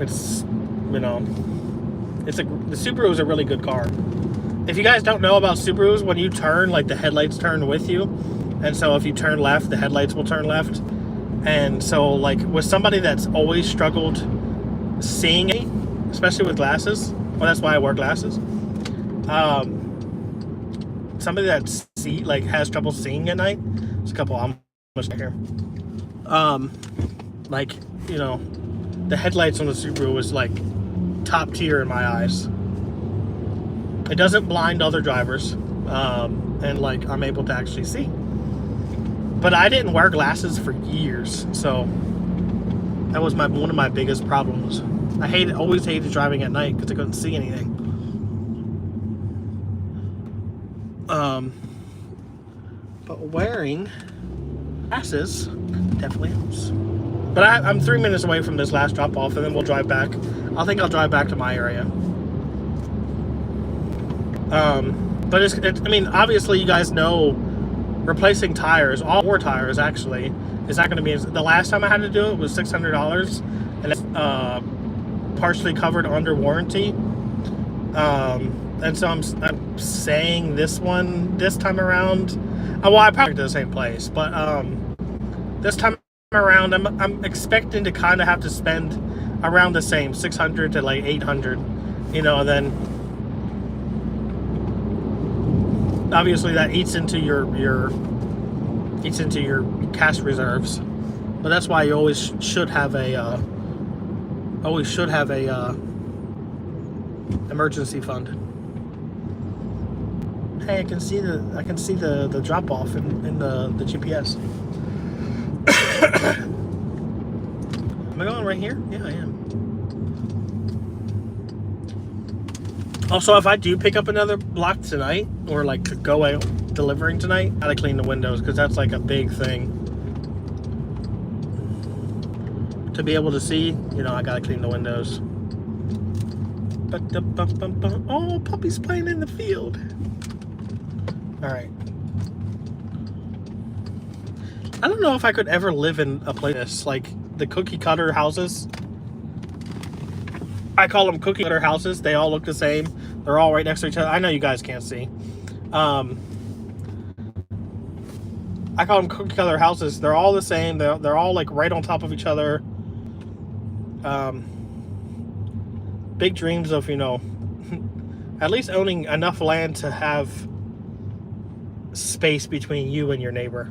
It's you know, the Subaru is a really good car. If you guys don't know about Subarus, when you turn, like, the headlights turn with you, and so if you turn left, the headlights will turn left. And so, like, with somebody that's always struggled seeing it, especially with glasses, well, that's why I wear glasses. Somebody that has trouble seeing at night. There's a couple almost here. Like, you know, the headlights on the Subaru is like top tier in my eyes. It doesn't blind other drivers, and like I'm able to actually see. But I didn't wear glasses for years, so that was one of my biggest problems. I always hated driving at night because I couldn't see anything. But wearing glasses definitely helps. But I'm 3 minutes away from this last drop off, and then we'll drive back. I think I'll drive back to my area. But I mean, obviously you guys know replacing tires, all 4 tires actually, is not going to be, the last time I had to do it was $600, and it's partially covered under warranty. And so I'm saying this time around, well, I probably do the same place, but this time around I'm expecting to kind of have to spend around the same, 600 to like 800, you know, and then obviously that eats into your cash reserves. But that's why you always should have a emergency fund. Hey, I can see the drop off in the GPS. Am I going right here? Yeah, I am. Also, if I do pick up another block tonight, or like go out delivering tonight, I gotta clean the windows because that's like a big thing. To be able to see, you know, I gotta clean the windows. Oh, puppy's playing in the field. All right. I don't know if I could ever live in a place like the cookie cutter houses. I call them cookie cutter houses. They all look the same. They're all right next to each other. I know you guys can't see. I call them cookie cutter houses. They're all the same. They're all like right on top of each other. Big dreams of, you know, at least owning enough land to have space between you and your neighbor.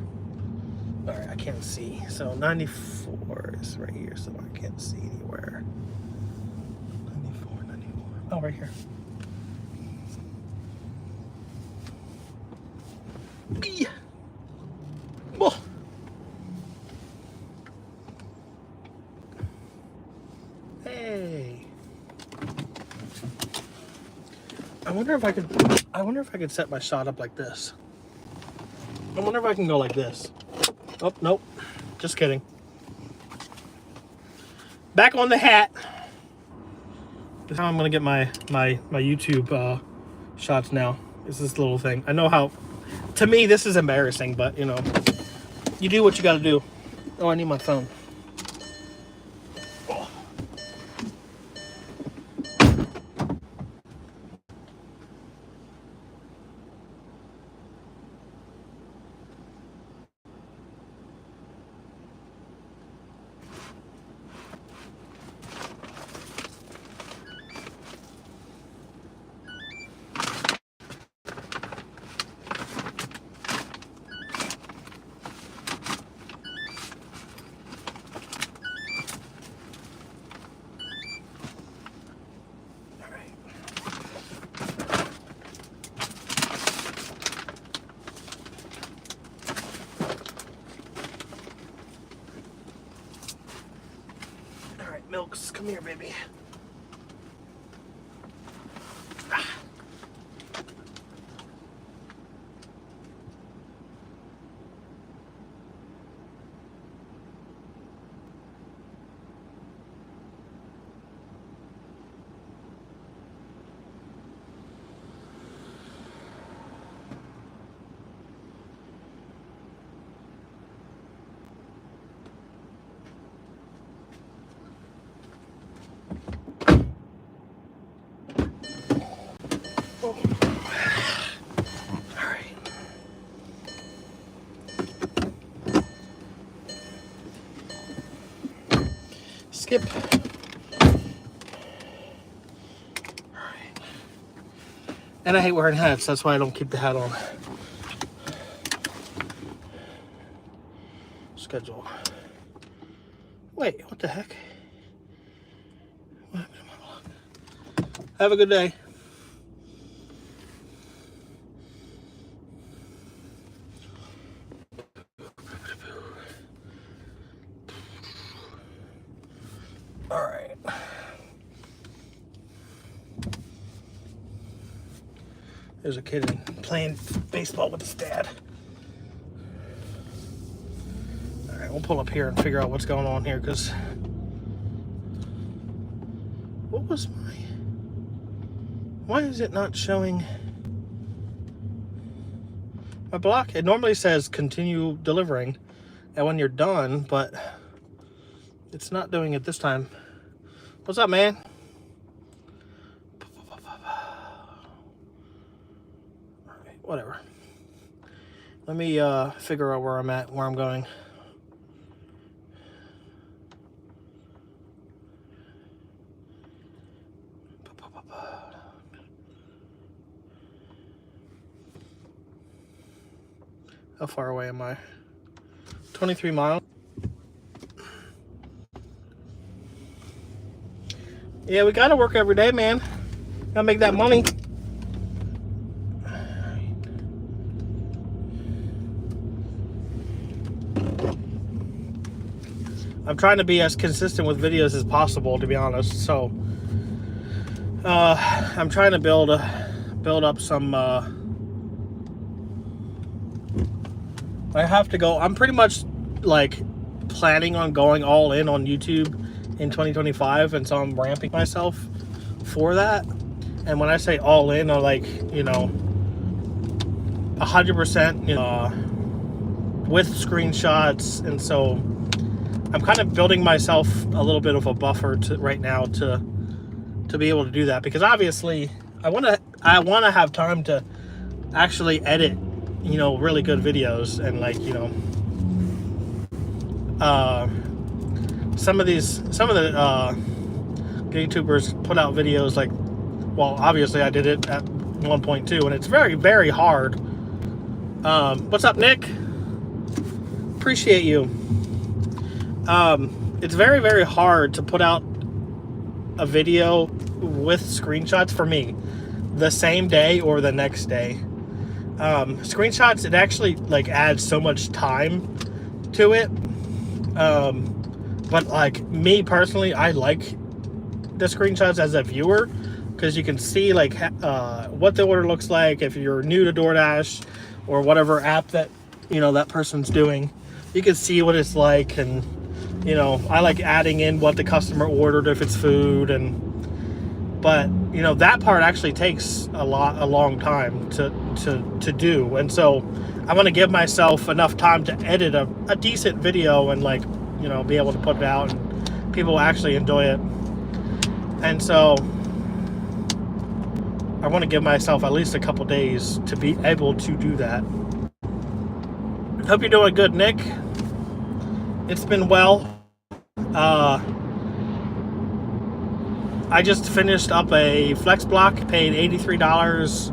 All right, I can't see. So 94 is right here, so I can't see anywhere. 94. Oh, right here. Oh. Hey. I wonder if I could set my shot up like this. I wonder if I can go like this. Oh, nope. Just kidding. Back on the hat. This is how I'm gonna get my YouTube shots now. It's this little thing. I know how, to me, this is embarrassing, but you know, you do what you gotta do. Oh, I need my phone. Oh. Milks, come here, baby. Skip. And I hate wearing hats, that's why I don't keep the hat on. Schedule. Wait, what the heck? What happened to my block? Have a good day. All right. There's a kid playing baseball with his dad. All right, we'll pull up here and figure out what's going on here, because what was my... Why is it not showing my block? It normally says continue delivering, and when you're done, but it's not doing it this time. What's up, man? Alright, whatever. Let me figure out where I'm at, where I'm going. How far away am I? 23 miles. Yeah, we gotta work every day, man. Gotta make that money. I'm trying to be as consistent with videos as possible, to be honest. So I'm trying to build up some. I have to go. I'm pretty much like planning on going all in on YouTube in 2025, and so I'm ramping myself for that. And when I say all in, I'm like, 100%, with screenshots, and so I'm kind of building myself a little bit of a buffer right now to be able to do that, because obviously I want to have time to actually edit, really good videos, and like, some of the YouTubers put out videos like, well, obviously I did it at 1.2, and it's very, very hard. What's up, Nick? Appreciate you. It's very, very hard to put out a video with screenshots for me the same day or the next day. Screenshots, it actually like adds so much time to it. But like me personally, I like the screenshots as a viewer, because you can see like what the order looks like. If you're new to Doordash or whatever app that that person's doing, you can see what it's like. And I like adding in what the customer ordered if it's food, but that part actually takes a long time to do, and so I want to give myself enough time to edit a decent video and like be able to put it out and people actually enjoy it. And so I want to give myself at least a couple days to be able to do that. Hope you're doing good, Nick. It's been well. I just finished up a flex block, paid $83.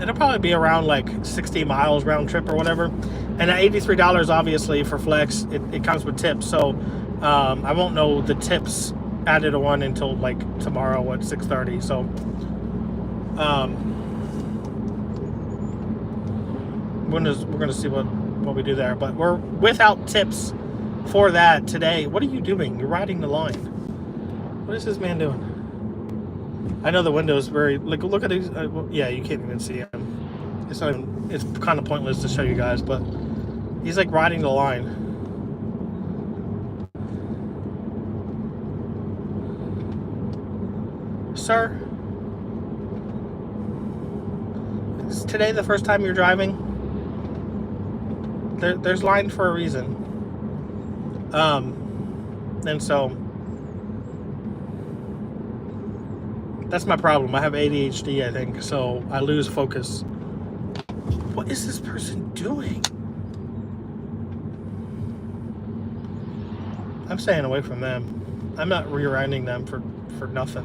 It'll probably be around like 60 miles round trip or whatever. And at $83, obviously, for flex, it comes with tips. So I won't know the tips added on until like tomorrow at 6:30. So we're gonna see what we do there. But we're without tips for that today. What are you doing? You're riding the line. What is this man doing? I know the window is very... Look at these... yeah, you can't even see him. It's not even... It's kind of pointless to show you guys, but he's like riding the line. Sir? Is today the first time you're driving? There's line for a reason. And so... that's my problem. I have ADHD, I think, so I lose focus. What is this person doing? I'm staying away from them. I'm not rear-ending them for nothing.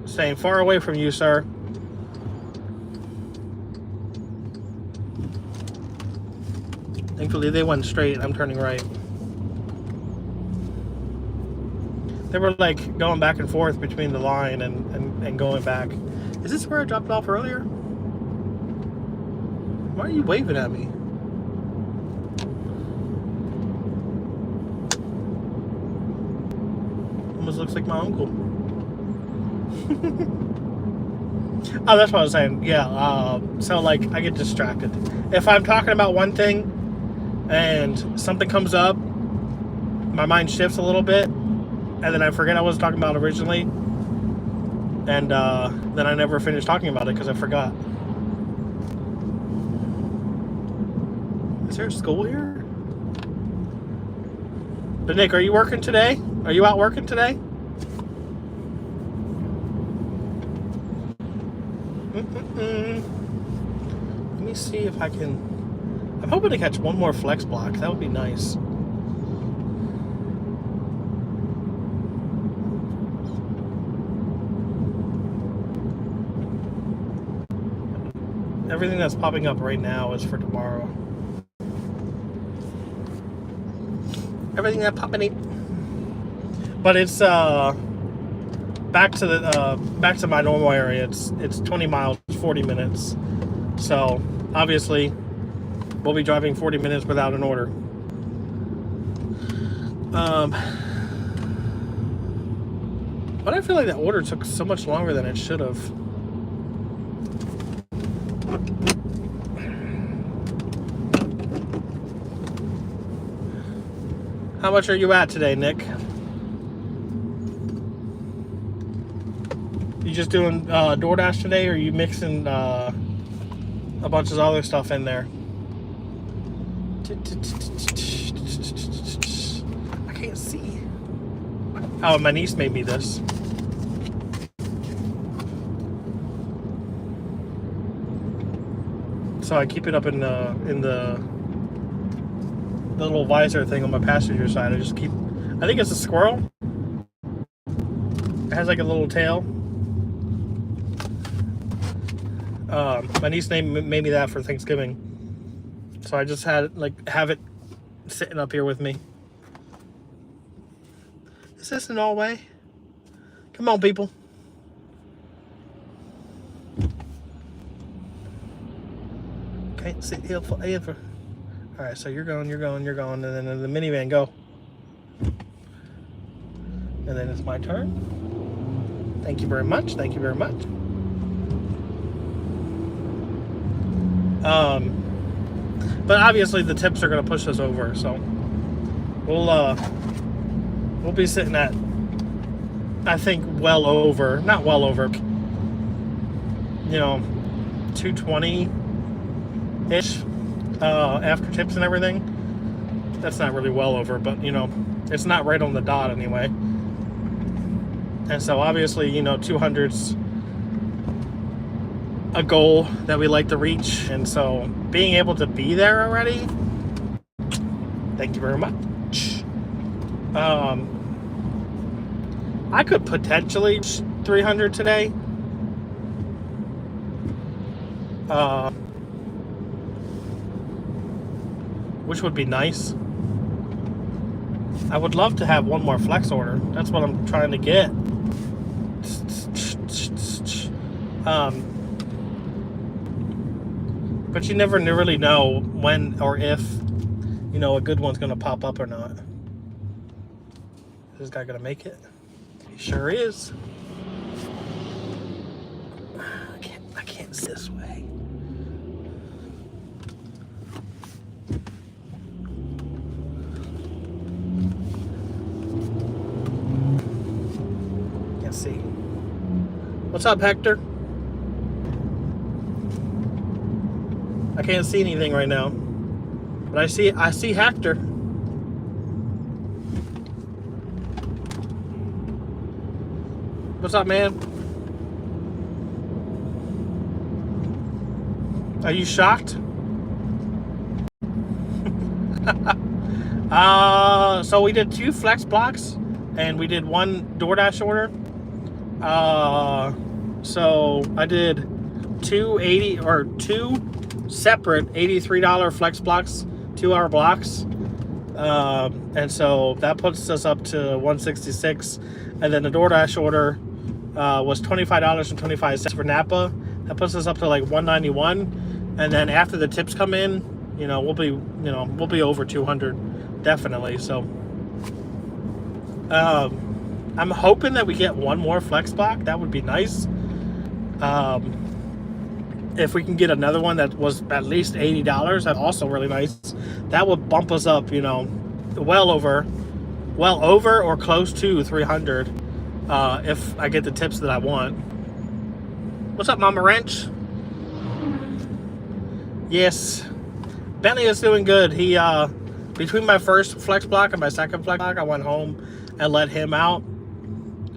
Staying far away from you, sir. Thankfully, they went straight. I'm turning right. They were like going back and forth between the line and going back. Is this where I dropped off earlier? Why are you waving at me? Almost looks like my uncle. Oh, that's what I was saying. Yeah, so like I get distracted. If I'm talking about one thing and something comes up, my mind shifts a little bit. And then I forget I was talking about originally, and then I never finished talking about it because I forgot. Is there a school here? But Nick, are you working today? Are you out working today? Let me see if I can... I'm hoping to catch one more flex block. That would be nice. Everything that's popping up right now is for tomorrow. Everything that's popping up. But it's back to my normal area. It's 20 miles, 40 minutes. So obviously we'll be driving 40 minutes without an order. But I feel like that order took so much longer than it should have. How much are you at today, Nick? You just doing Doordash today, or are you mixing a bunch of other stuff in there? I can't see. Oh, my niece made me this. So I keep it up in the little visor thing on my passenger side. I just keep. I think it's a squirrel. It has like a little tail. My niece made me that for Thanksgiving, so I just had have it sitting up here with me. Is this an all way? Come on, people. Okay, sit here for. All right, so you're going, and then the minivan go, and then it's my turn. Thank you very much. Thank you very much. But obviously the tips are going to push us over, so we'll be sitting at, I think, not well over, 220-ish after tips and everything. That's not really well over, but it's not right on the dot anyway. And so obviously 200's a goal that we like to reach, and so being able to be there already, thank you very much. I could potentially 300 today, which would be nice. I would love to have one more flex order. That's what I'm trying to get. But you never really know when or if, a good one's going to pop up or not. Is this guy going to make it? He sure is. I can't see this way. Can't see. What's up, Hector? I can't see anything right now, but I see Hector. What's up, man? Are you shocked? So we did 2 flex blocks and we did 1 DoorDash order. So I did 2 separate $83 flex blocks, 2-hour blocks, and so that puts us up to 166. And then the DoorDash order was $25.25 for Napa. That puts us up to like 191. And then after the tips come in, we'll be over 200 definitely. So I'm hoping that we get 1 more flex block. That would be nice. If we can get another one that was at least $80, that's also really nice. That would bump us up, well over or close to 300 if I get the tips that I want. What's up, Mama Wrench? Yes, Bentley is doing good. He between my first flex block and my second flex block, I went home and let him out.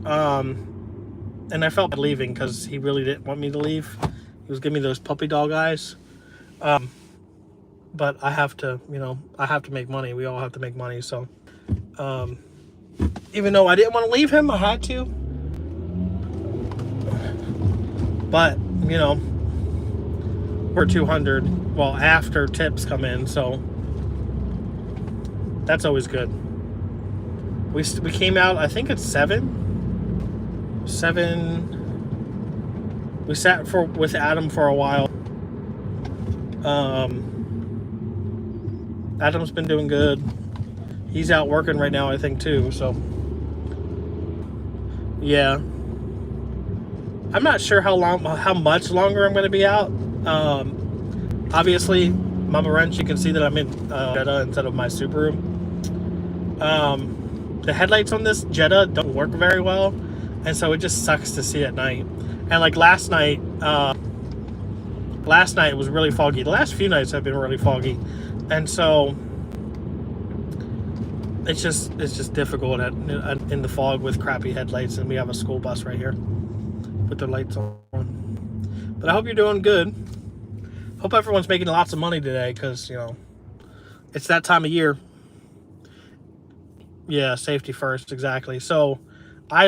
And I felt bad leaving because he really didn't want me to leave. He was giving me those puppy dog eyes. But I have to, I have to make money. We all have to make money. So, even though I didn't want to leave him, I had to. But, we're 200, well, after tips come in. So, that's always good. We came out, I think it's 7. We sat with Adam for a while. Adam's been doing good. He's out working right now, I think, too. So, yeah. I'm not sure how much longer I'm going to be out. Obviously, Mama Wrench, you can see that I'm in Jetta instead of my Subaru. The headlights on this Jetta don't work very well, and so it just sucks to see at night. And like last night it was really foggy. The last few nights have been really foggy, and so it's just difficult in the fog with crappy headlights. And we have a school bus right here with their lights on. But I hope you're doing good. Hope everyone's making lots of money today, because you know it's that time of year. Yeah, safety first, exactly. So I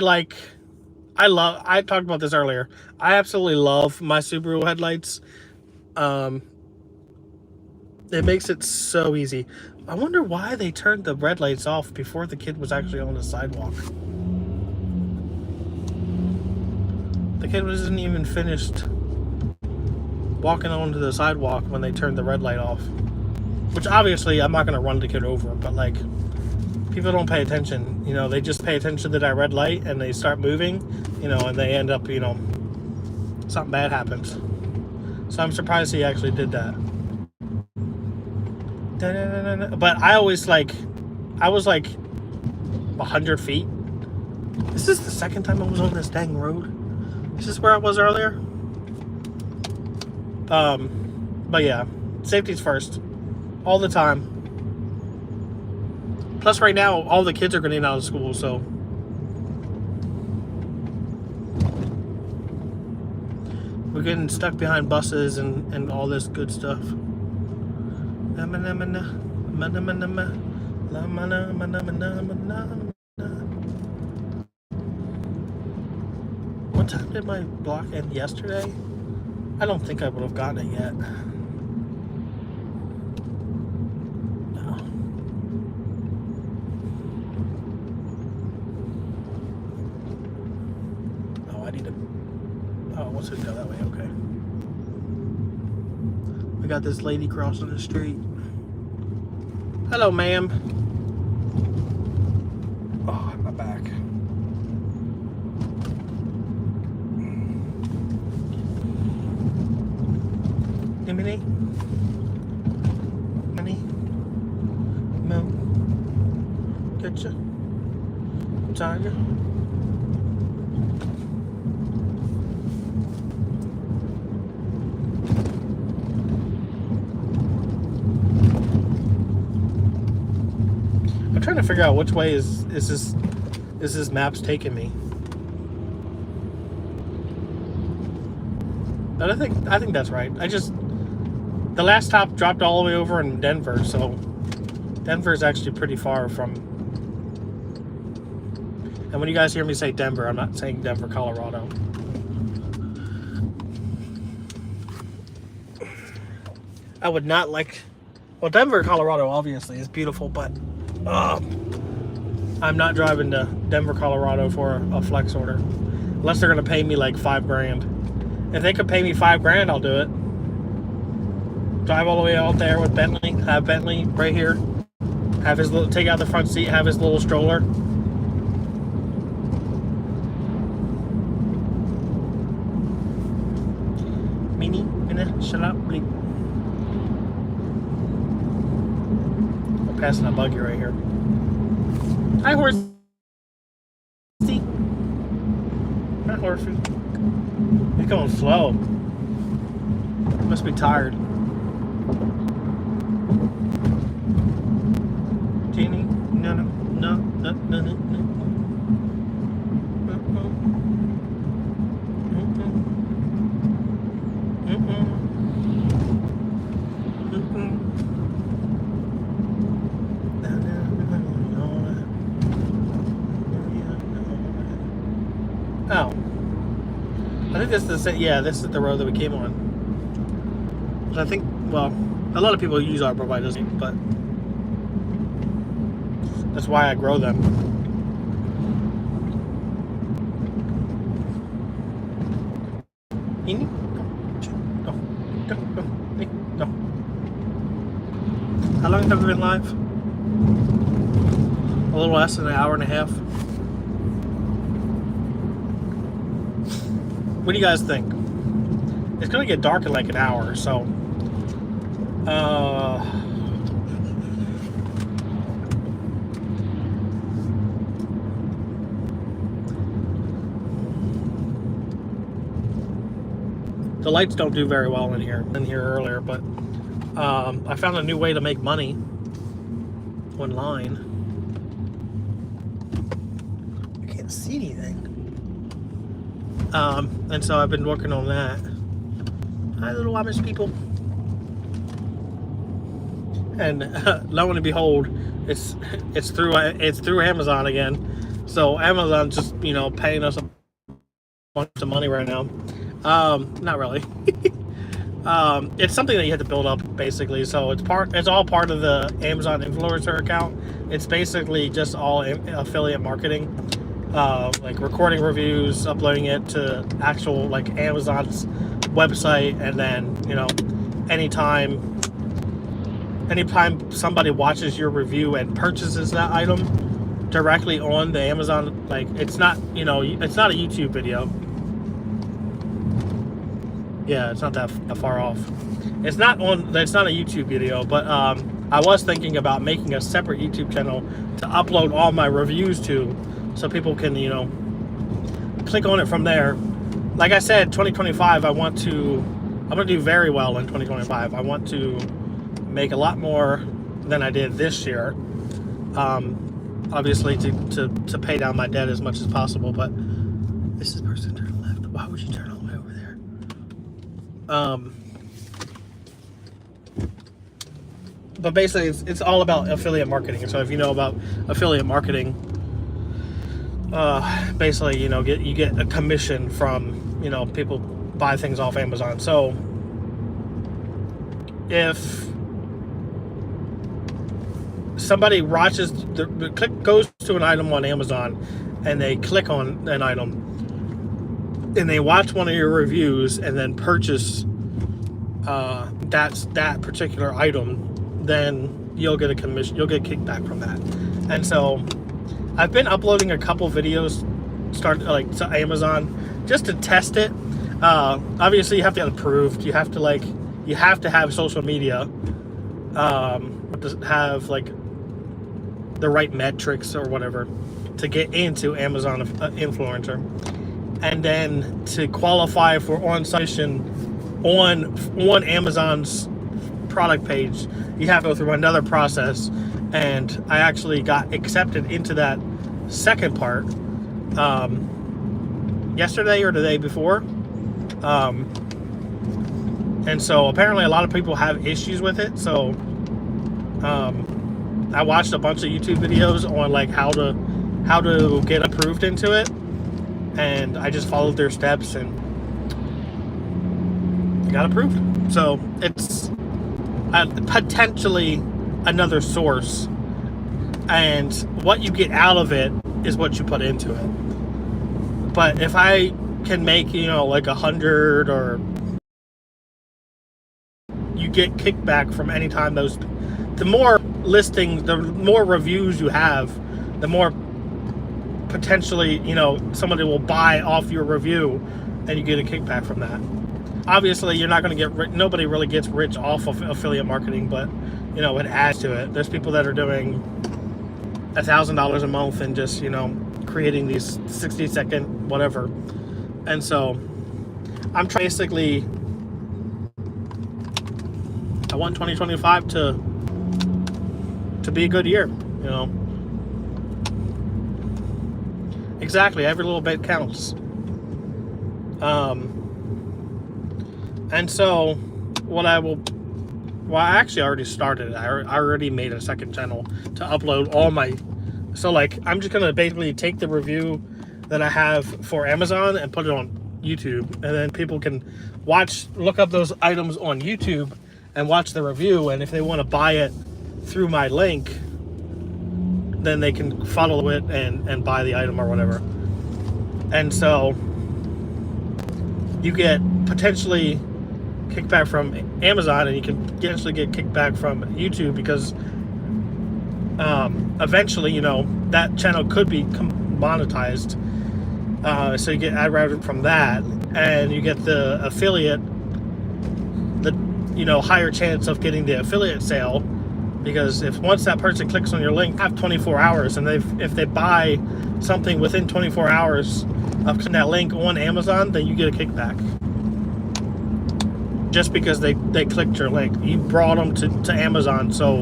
talked about this earlier. I absolutely love my Subaru headlights. It makes it so easy. I wonder why they turned the red lights off before the kid was actually on the sidewalk. The kid wasn't even finished walking onto the sidewalk when they turned the red light off. Which obviously I'm not going to run the kid over, but like, people don't pay attention. You know, they just pay attention to that red light and they start moving, you know, and they end up, you know, something bad happens. So I'm surprised he actually did that. But I was like 100 feet. This is the second time I was on this dang road. This is where I was earlier. But yeah, safety's first, all the time. Plus, right now, all the kids are getting out of school, so we're getting stuck behind buses and all this good stuff. What time did my block end yesterday? I don't think I would have gotten it yet. No. Oh, I need to... Oh, what's it go that way? Okay. We got this lady crossing the street. Hello, ma'am. Oh, my back. Minnie? Minnie? Mo? Getcha? Tiger? I'm trying to figure out which way is this map's taking me. But I think that's right. The last stop dropped all the way over in Denver, so Denver is actually pretty far from. And when you guys hear me say Denver, I'm not saying Denver, Colorado. I would not like. Well, Denver, Colorado, obviously is beautiful, but I'm not driving to Denver, Colorado for a flex order, unless they're gonna pay me like $5,000. If they could pay me $5,000, I'll do it. Drive all the way out there with Bentley. Have Bentley right here. Have his little, take out the front seat. Have his little stroller. Minnie, shut up, bleep. I'm passing a buggy right here. Hi, horsey. Hi, horsey. He's going slow. He must be tired. Jeannie, no. Oh. I think this is this is the road that we came on. I think, well, a lot of people use arborvitaes, but that's why I grow them. No. How long have we been live? a little less than an hour and a half. What do you guys think? It's gonna get dark in like an hour, so the lights don't do very well in here earlier, but I found a new way to make money online. I can't see anything. And so I've been working on that. Hi, little Amish people. And lo and behold, it's through Amazon again. So Amazon's just, you know, paying us a bunch of money right now. Not really. It's something that you have to build up, basically. So it's all part of the Amazon influencer account. It's basically just all affiliate marketing. Like recording reviews, uploading it to actual like Amazon's website, and then, you know, anytime somebody watches your review and purchases that item directly on the Amazon, like, it's not, you know, it's not a YouTube video. Yeah, it's not that far off. It's not a YouTube video, but I was thinking about making a separate YouTube channel to upload all my reviews to, so people can, you know, click on it from there. Like I said, 2025, I'm going to do very well in 2025. I want to make a lot more than I did this year. Obviously to pay down my debt as much as possible, but this is person turn left. Why would you turn all the way over there? But basically it's all about affiliate marketing. And so if you know about affiliate marketing, basically, you know, you get a commission from, you know, people buy things off Amazon. So if somebody watches goes to an item on Amazon and they click on an item and they watch one of your reviews and then purchase that particular item, then you'll get a commission, you'll get kickback from that. And so I've been uploading a couple videos to Amazon just to test it. Obviously you have to get approved. You have to have social media, to have like the right metrics or whatever to get into Amazon influencer, and then to qualify for on Amazon's product page, you have to go through another process. And I actually got accepted into that second part yesterday or the day before. And so apparently a lot of people have issues with it. So I watched a bunch of YouTube videos on like how to get approved into it, and I just followed their steps and got approved. So it's potentially another source, and what you get out of it is what you put into it. But if I can make, you know, like 100, or you get kickback from any time the more listings, the more reviews you have, the more potentially, you know, somebody will buy off your review, and you get a kickback from that. Obviously, you're not going to get nobody really gets rich off of affiliate marketing, but, you know, it adds to it. There's people that are doing $1,000 a month and just, you know, creating these 60-second whatever. And so I'm basically, I want 2025 to be a good year, you know. Exactly, every little bit counts. And so I actually already started. I already made a second channel to upload all my, so like, I'm just gonna basically take the review that I have for Amazon and put it on YouTube, and then people can look up those items on YouTube and watch the review, and if they want to buy it through my link, then they can follow it and buy the item or whatever. And so you get potentially kickback from Amazon, and you can potentially get kickback from YouTube, because eventually, you know, that channel could be monetized. So you get ad revenue from that, and you get the affiliate, the, you know, higher chance of getting the affiliate sale, because if once that person clicks on your link, have 24 hours, and if they buy something within 24 hours of clicking that link on Amazon, then you get a kickback. Just because they clicked your link, you brought them to Amazon, so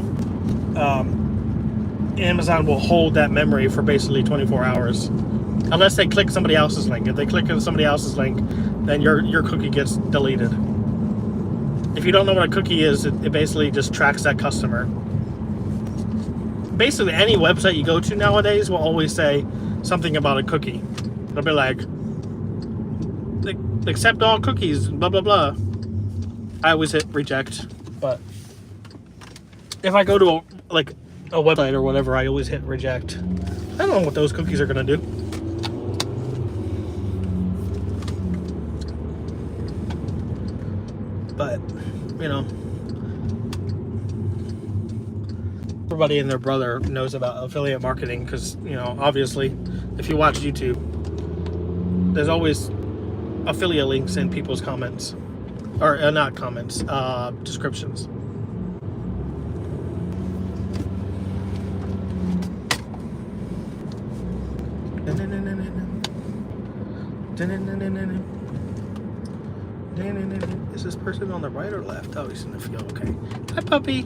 Amazon will hold that memory for basically 24 hours, unless they click somebody else's link. If they click on somebody else's link, then your cookie gets deleted. If you don't know what a cookie is, it basically just tracks that customer. Basically, any website you go to nowadays will always say something about a cookie. It'll be like, accept all cookies, blah blah blah. I always hit reject, but if I go to a website or whatever, I always hit reject. I don't know what those cookies are gonna do. But, you know, everybody and their brother knows about affiliate marketing, because, you know, obviously, if you watch YouTube, there's always affiliate links in people's comments. Or not comments, descriptions. Is this person on the right or left? Oh, he's in the field. Okay. Hi, puppy.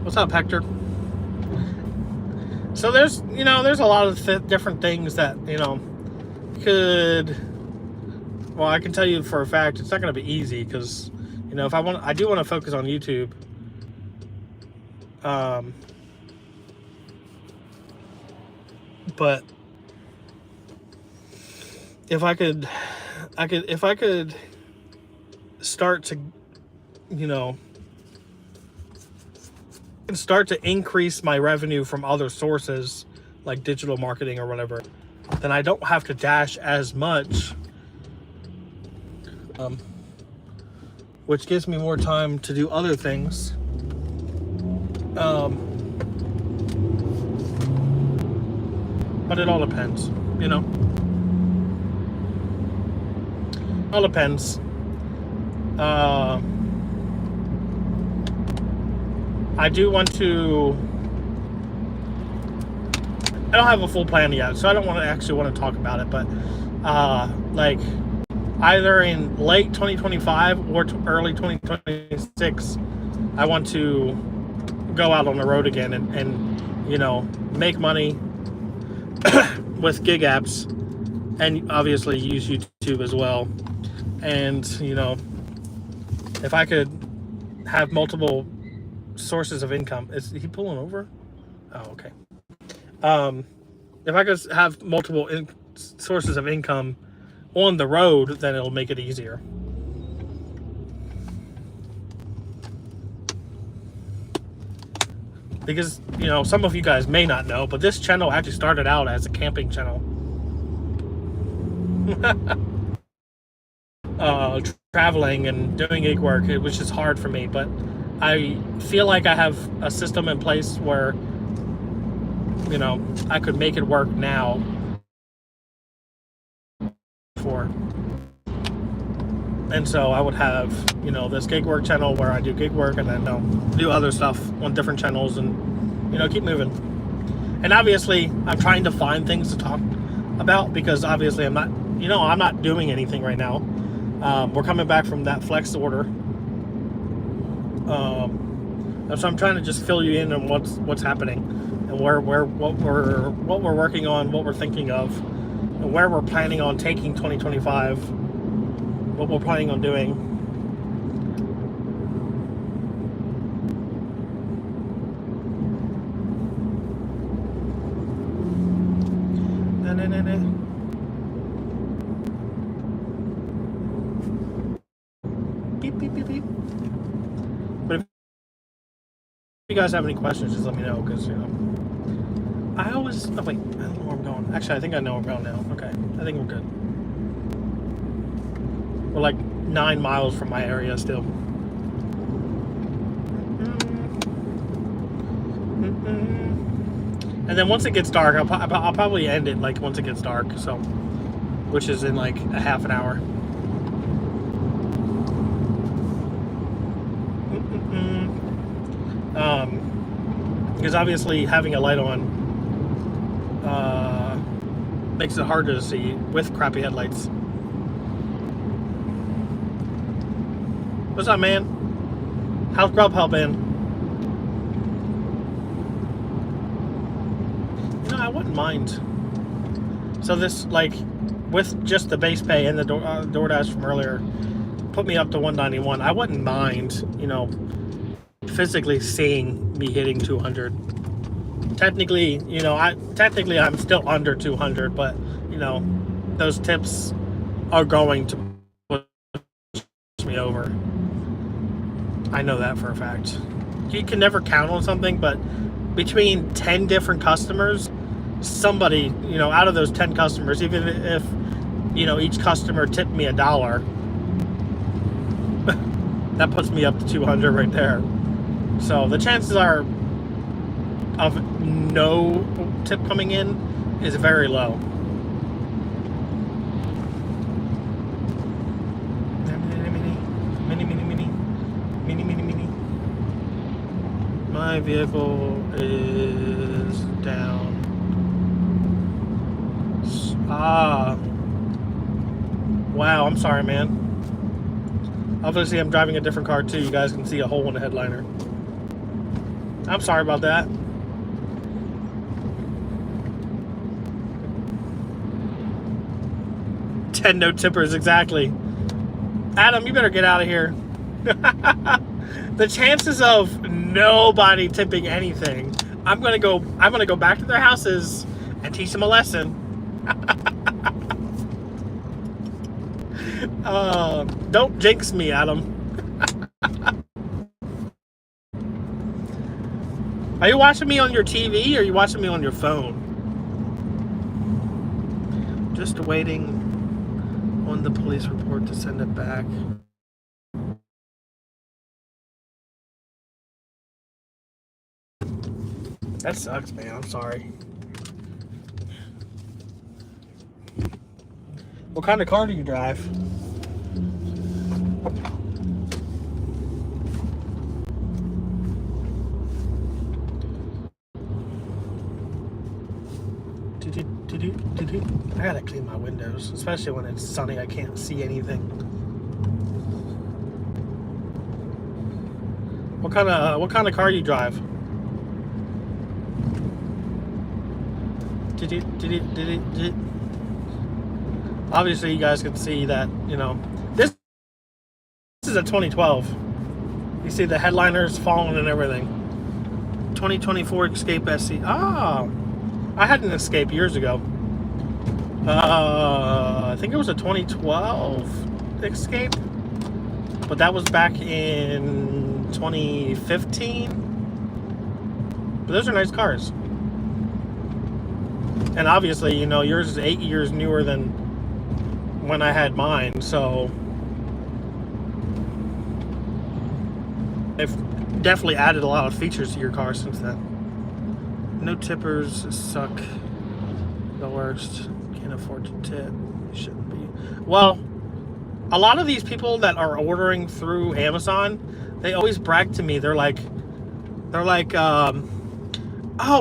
What's up, Hector? So there's a lot of different things that, you know, could. Well, I can tell you for a fact it's not going to be easy, because, you know, I do want to focus on YouTube. But if I could start to, you know, start to increase my revenue from other sources like digital marketing or whatever, then I don't have to dash as much. Which gives me more time to do other things. But it all depends, you know. All depends. I do want to. I don't have a full plan yet, so I don't want to talk about it. But like, either in late 2025 or early 2026, I want to go out on the road again and you know, make money with gig apps, and obviously use YouTube as well. And, you know, if I could have multiple sources of income. Is he pulling over? Oh, okay. If I could have multiple sources of income on the road, then it'll make it easier. Because, you know, some of you guys may not know, but this channel actually started out as a camping channel. Traveling and doing gig work, it was just hard for me, but I feel like I have a system in place where, you know, I could make it work now. And so I would have, you know, this gig work channel where I do gig work, and then, you know, do other stuff on different channels, and, you know, keep moving. And obviously I'm trying to find things to talk about, because obviously I'm not doing anything right now. We're coming back from that flex order. So I'm trying to just fill you in on what's happening, and what we're working on, what we're thinking of, and where we're planning on taking 2025, what we're planning on doing. Beep, beep, beep, beep. But if you guys have any questions, just let me know, because, you know, I always... Oh, wait, I don't know where I'm going. Actually, I think I know where I'm going now. Okay, I think we're good. We're like 9 miles from my area still. And then once it gets dark, I'll probably end it like once it gets dark. So, which is in like a half an hour. Because obviously having a light on makes it harder to see with crappy headlights. What's up, man? How's Grubhub been? You know, I wouldn't mind. So this, like, with just the base pay and the Doordash from earlier, put me up to 191. I wouldn't mind, you know, physically seeing me hitting 200. Technically, you know, I'm still under 200, but you know, those tips are going to push me over. I know that for a fact. You can never count on something, but between 10 different customers, somebody, you know, out of those 10 customers, even if, you know, each customer tipped me $1, that puts me up to 200 right there. So the chances are of no tip coming in is very low. Mini. My vehicle is down. Wow, I'm sorry, man. Obviously, I'm driving a different car too. You guys can see a hole in the headliner. I'm sorry about that. No tippers, exactly. Adam, you better get out of here. The chances of nobody tipping anything, I'm gonna go back to their houses and teach them a lesson. Don't jinx me, Adam. Are you watching me on your TV or are you watching me on your phone? Just waiting on the police report to send it back. That sucks, man. I'm sorry. What kind of car do you drive? I gotta clean my windows, especially when it's sunny. I can't see anything. What kind of car do you drive? Obviously, you guys can see that, you know, this is a 2012. You see the headliners falling and everything. 2024 Escape SC. Ah, I had an Escape years ago. I think it was a 2012 Escape, but that was back in 2015. But those are nice cars. And obviously, you know, yours is 8 years newer than when I had mine, so they've definitely added a lot of features to your car since then. No tippers suck. The worst. Can't afford to tip. Shouldn't be. Well, a lot of these people that are ordering through Amazon, they always brag to me. They're like, oh,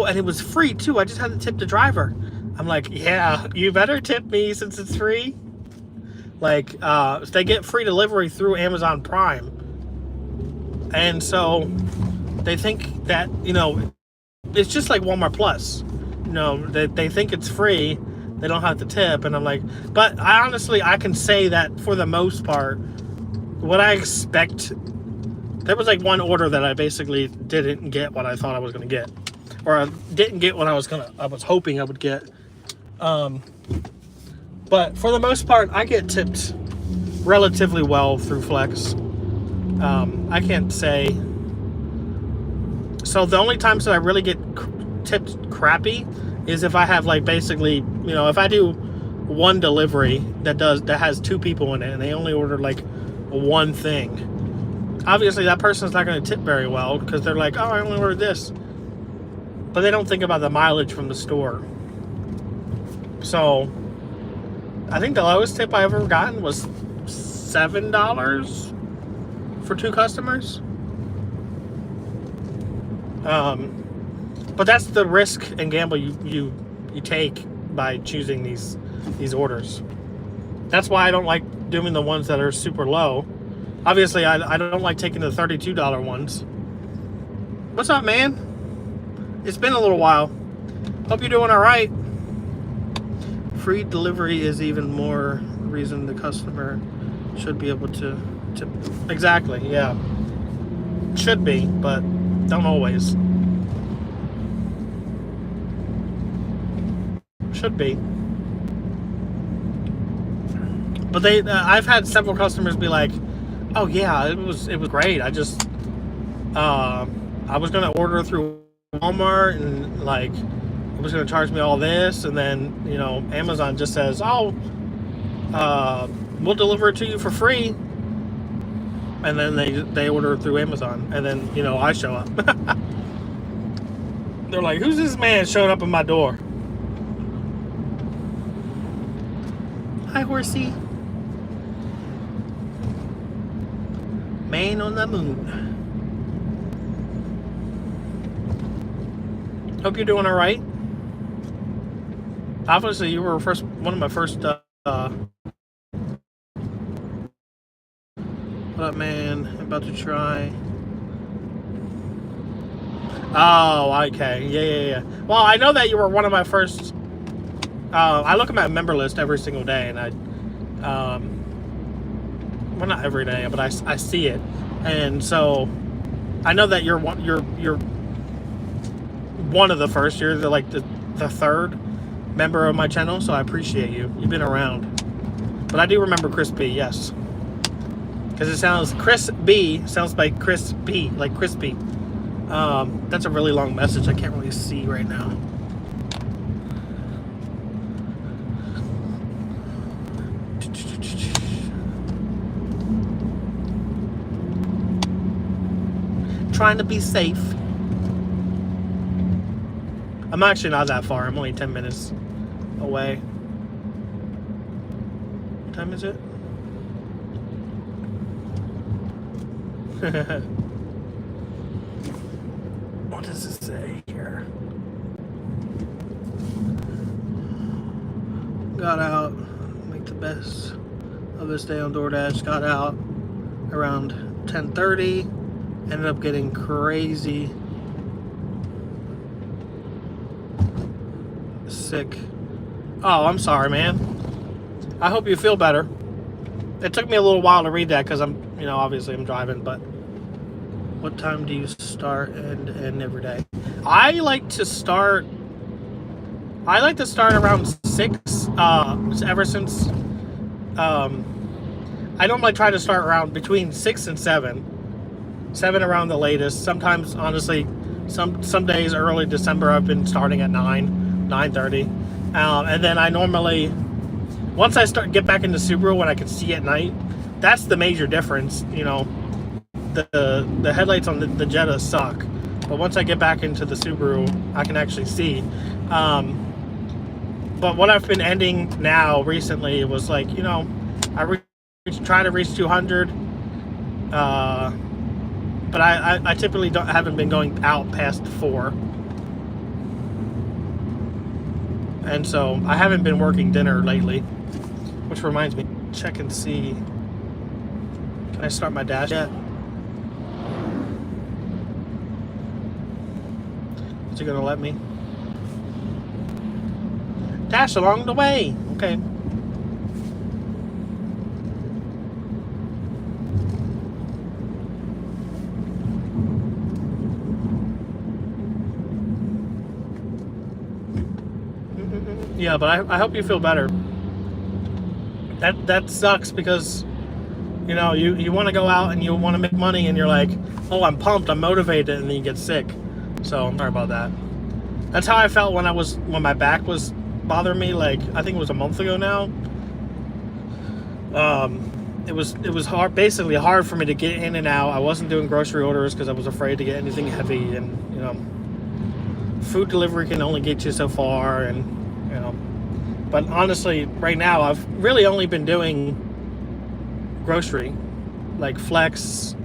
and it was free too. I just had to tip the driver. I'm like, yeah, you better tip me since it's free. Like, they get free delivery through Amazon Prime. And so they think that, you know, it's just like Walmart Plus. You know, they think it's free. They don't have to tip. And I'm like, but I can say that for the most part, what I expect, there was like one order that I basically didn't get what I thought I was going to get. Or I didn't get what I was hoping I would get. But for the most part, I get tipped relatively well through Flex. I can't say. So the only times that I really get tipped crappy is if I have, like, basically, you know, if I do one delivery that has 2 people in it and they only order like one thing. Obviously that person's not going to tip very well because they're like, oh, I only ordered this. but they don't think about the mileage from the store. So I think the lowest tip I ever gotten was $7 for 2 customers. But that's the risk and gamble you take by choosing these orders. That's why I don't like doing the ones that are super low. Obviously, I don't like taking the $32 ones. What's up, man? It's been a little while. Hope you're doing all right. Free delivery is even more reason the customer should be able to exactly, yeah. Should be, but don't always. Should be. But I've had several customers be like, "Oh yeah, it was great. I just I was gonna order through Walmart and like it was gonna charge me all this, and then you know Amazon just says, oh, we'll deliver it to you for free." And then they order through Amazon, and then you know I show up. They're like, "Who's this man showing up at my door?" Hi, horsey. Man on the moon. Hope you're doing all right. Obviously, you were one of my first. What up, man? I'm about to try. Oh, okay. Yeah. Well, I know that you were one of my first. I look at my member list every single day, and well, not every day, but I see it, and so I know that you're one of the first. You're the third member of my channel, so I appreciate you. You've been around, but I do remember Chris B. Yes, because it sounds Chris B. sounds like Chris B. like crispy. That's a really long message. I can't really see right now. Trying to be safe. I'm actually not that far. I'm only 10 minutes away. What time is it? What does it say here? Got out, make the best of this day on Doordash. Got out around 10:30. Ended up getting crazy sick. Oh, I'm sorry, man. I hope you feel better. It took me a little while to read that because I'm, you know, obviously I'm driving, but what time do you start and end every day? I like to start around 6, ever since, I normally try to start around between 6 and 7. 7 around the latest. Sometimes, honestly, some days early December I've been starting at 9:30, and then I normally, once I get back into Subaru when I can see at night, that's the major difference. You know, the headlights on the Jetta suck, but once I get back into the Subaru, I can actually see. But what I've been ending now recently was like, you know, I try to reach 200. But I typically haven't been going out past 4. And so I haven't been working dinner lately. Which reminds me, check and see. Can I start my dash yet? Is it gonna let me? Dash along the way. Okay. Yeah, but I hope you feel better. That sucks because, you know, you want to go out and you want to make money and you're like, oh, I'm pumped, I'm motivated, and then you get sick. So I'm sorry about that. That's how I felt when my back was bothering me. Like, I think it was a month ago now. It was hard, basically hard for me to get in and out. I wasn't doing grocery orders because I was afraid to get anything heavy, and you know, food delivery can only get you so far, and you know. But honestly, right now I've really only been doing grocery, like Flex.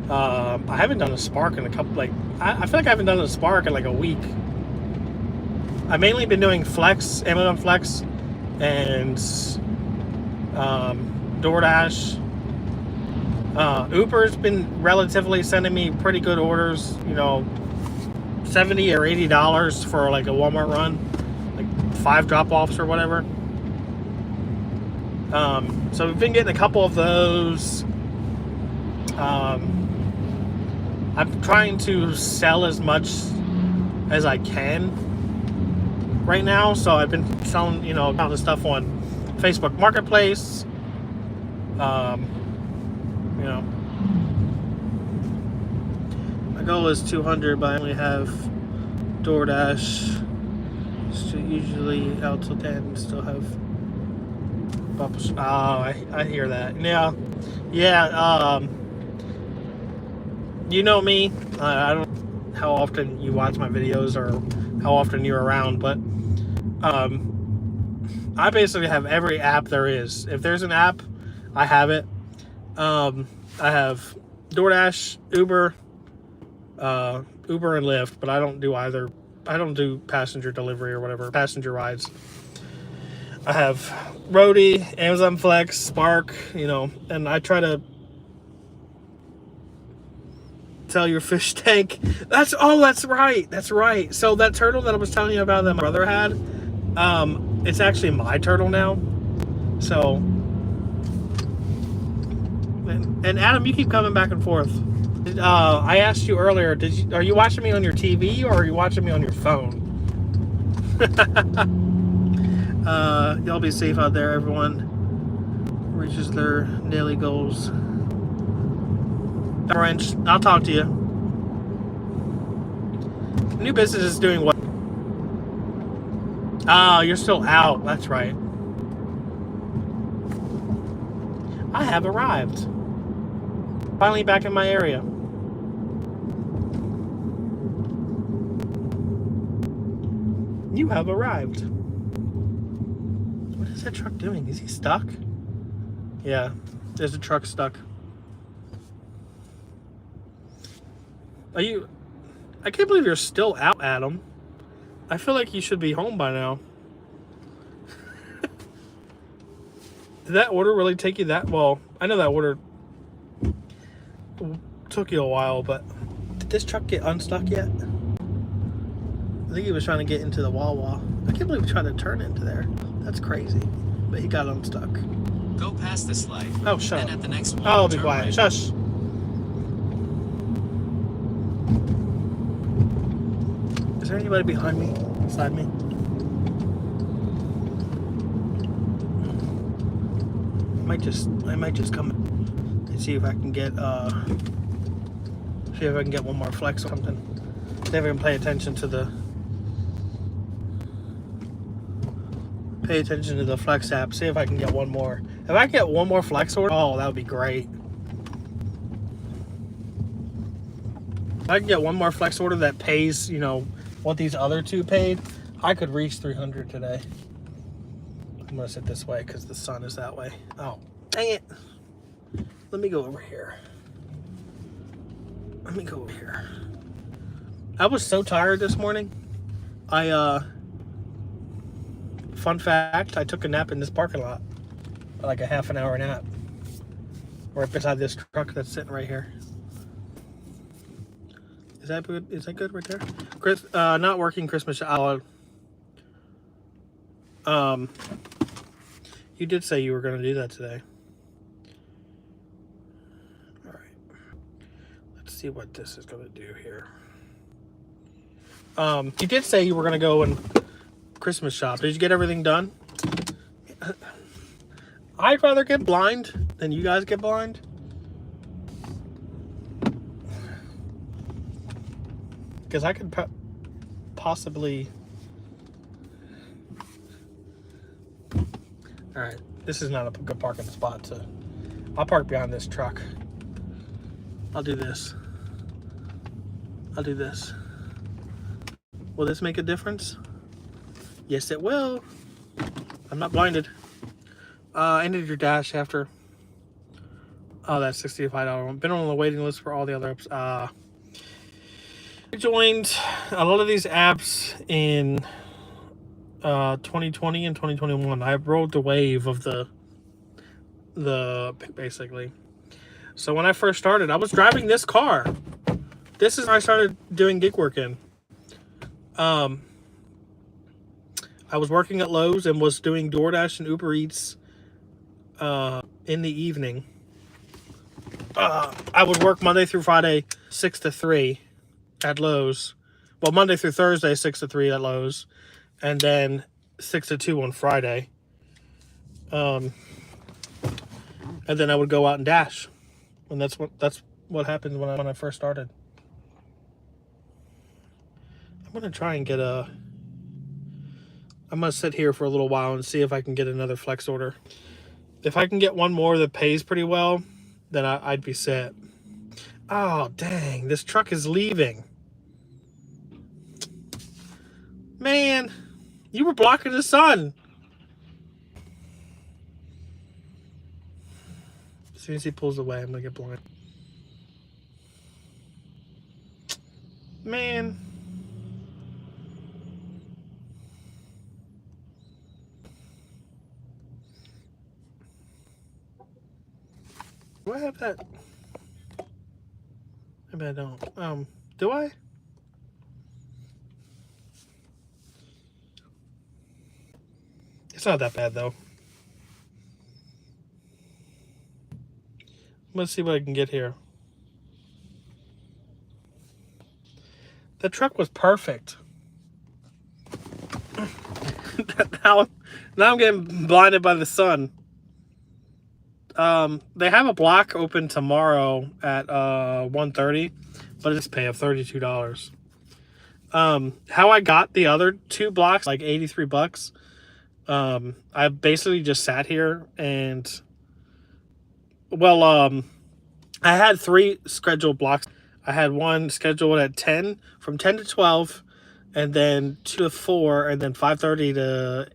I haven't done a Spark in a couple. Like I feel like I haven't done a Spark in like a week. I've mainly been doing Flex, Amazon Flex, and DoorDash. Uber's been relatively sending me pretty good orders. You know, $70 or $80 for like a Walmart run, like 5 drop-offs or whatever. So we've been getting a couple of those. I'm trying to sell as much as I can right now, so I've been selling, you know, a lot of stuff on Facebook Marketplace. You know, my goal is 200, but I only have DoorDash. So usually out till 10, still have. Oh, I hear that. Yeah. You know me. I don't know how often you watch my videos or how often you're around, but I basically have every app there is. If there's an app, I have it. I have DoorDash, Uber and Lyft, but I don't do either. I don't do passenger delivery or whatever, passenger rides. I have Roadie, Amazon Flex, Spark, you know, and I try to sell your fish tank. That's right. So that turtle that I was telling you about that my brother had, it's actually my turtle now. So, and Adam, you keep coming back and forth. I asked you earlier, are you watching me on your TV or are you watching me on your phone? Y'all be safe out there, everyone reaches their daily goals. Wrench, I'll talk to you. New business is doing what? Oh, you're still out. That's right. I have arrived. Finally back in my area. You have arrived. What is that truck doing? Is he stuck? Yeah, there's a truck stuck. Are you... I can't believe you're still out, Adam. I feel like you should be home by now. Did that order really take you that... Well, I know that order took you a while, but... Did this truck get unstuck yet? I think he was trying to get into the Wawa. I can't believe he tried to turn into there. That's crazy. But he got unstuck. Go past this light. Oh, shut up. At the next one, Oh, be quiet. Right. Shush. Is there anybody behind me? Beside me? I might just come and see if I can get one more flex or something. See if I can pay attention to the flex app. See if I can get one more. If I get one more flex order, oh, that would be great. If I can get one more flex order that pays, you know, what these other two paid, I could reach 300 today. I'm gonna sit this way because the sun is that way. Oh, dang it. Let me go over here. I was so tired this morning. Fun fact, I took a nap in this parking lot. Like a half an hour nap. Right beside this truck that's sitting right here. Is that good? Is that good right there? Chris, not working Christmas. You did say you were going to do that today. All right. Let's see what this is going to do here. You did say you were going to go and Christmas shop. Did you get everything done? I'd rather get blind than you guys get blind. Because I could possibly... Alright, this is not a good parking spot to... I'll park behind this truck. I'll do this. Will this make a difference? Yes, it will. I'm not blinded. Ended your dash after. Oh, that's $65 one. Been on the waiting list for all the other apps. I joined a lot of these apps in 2020 and 2021. I rode the wave of the basically. So when I first started, I was driving this car. This is when I started doing gig work in. I was working at Lowe's and was doing Doordash and Uber Eats in the evening. I would work Monday through Friday, 6 to 3 at Lowe's. Well, Monday through Thursday, 6 to 3 at Lowe's. And then 6 to 2 on Friday. And then I would go out and dash. And that's what happened when I first started. I'm going to try and get I'm going to sit here for a little while and see if I can get another flex order. If I can get one more that pays pretty well, then I'd be set. Oh, dang. This truck is leaving. Man, you were blocking the sun. As soon as he pulls away, I'm going to get blind. Man. Do I have that? Maybe I don't. Do I? It's not that bad, though. Let's see what I can get here. The truck was perfect. now I'm getting blinded by the sun. They have a block open tomorrow at 1:30, but it's pay of $32. How I got the other 2 blocks, like $83. I basically just sat here and, well, I had 3 scheduled blocks. I had one scheduled at 10, from 10 to 12, and then 2 to 4, and then 5:30 to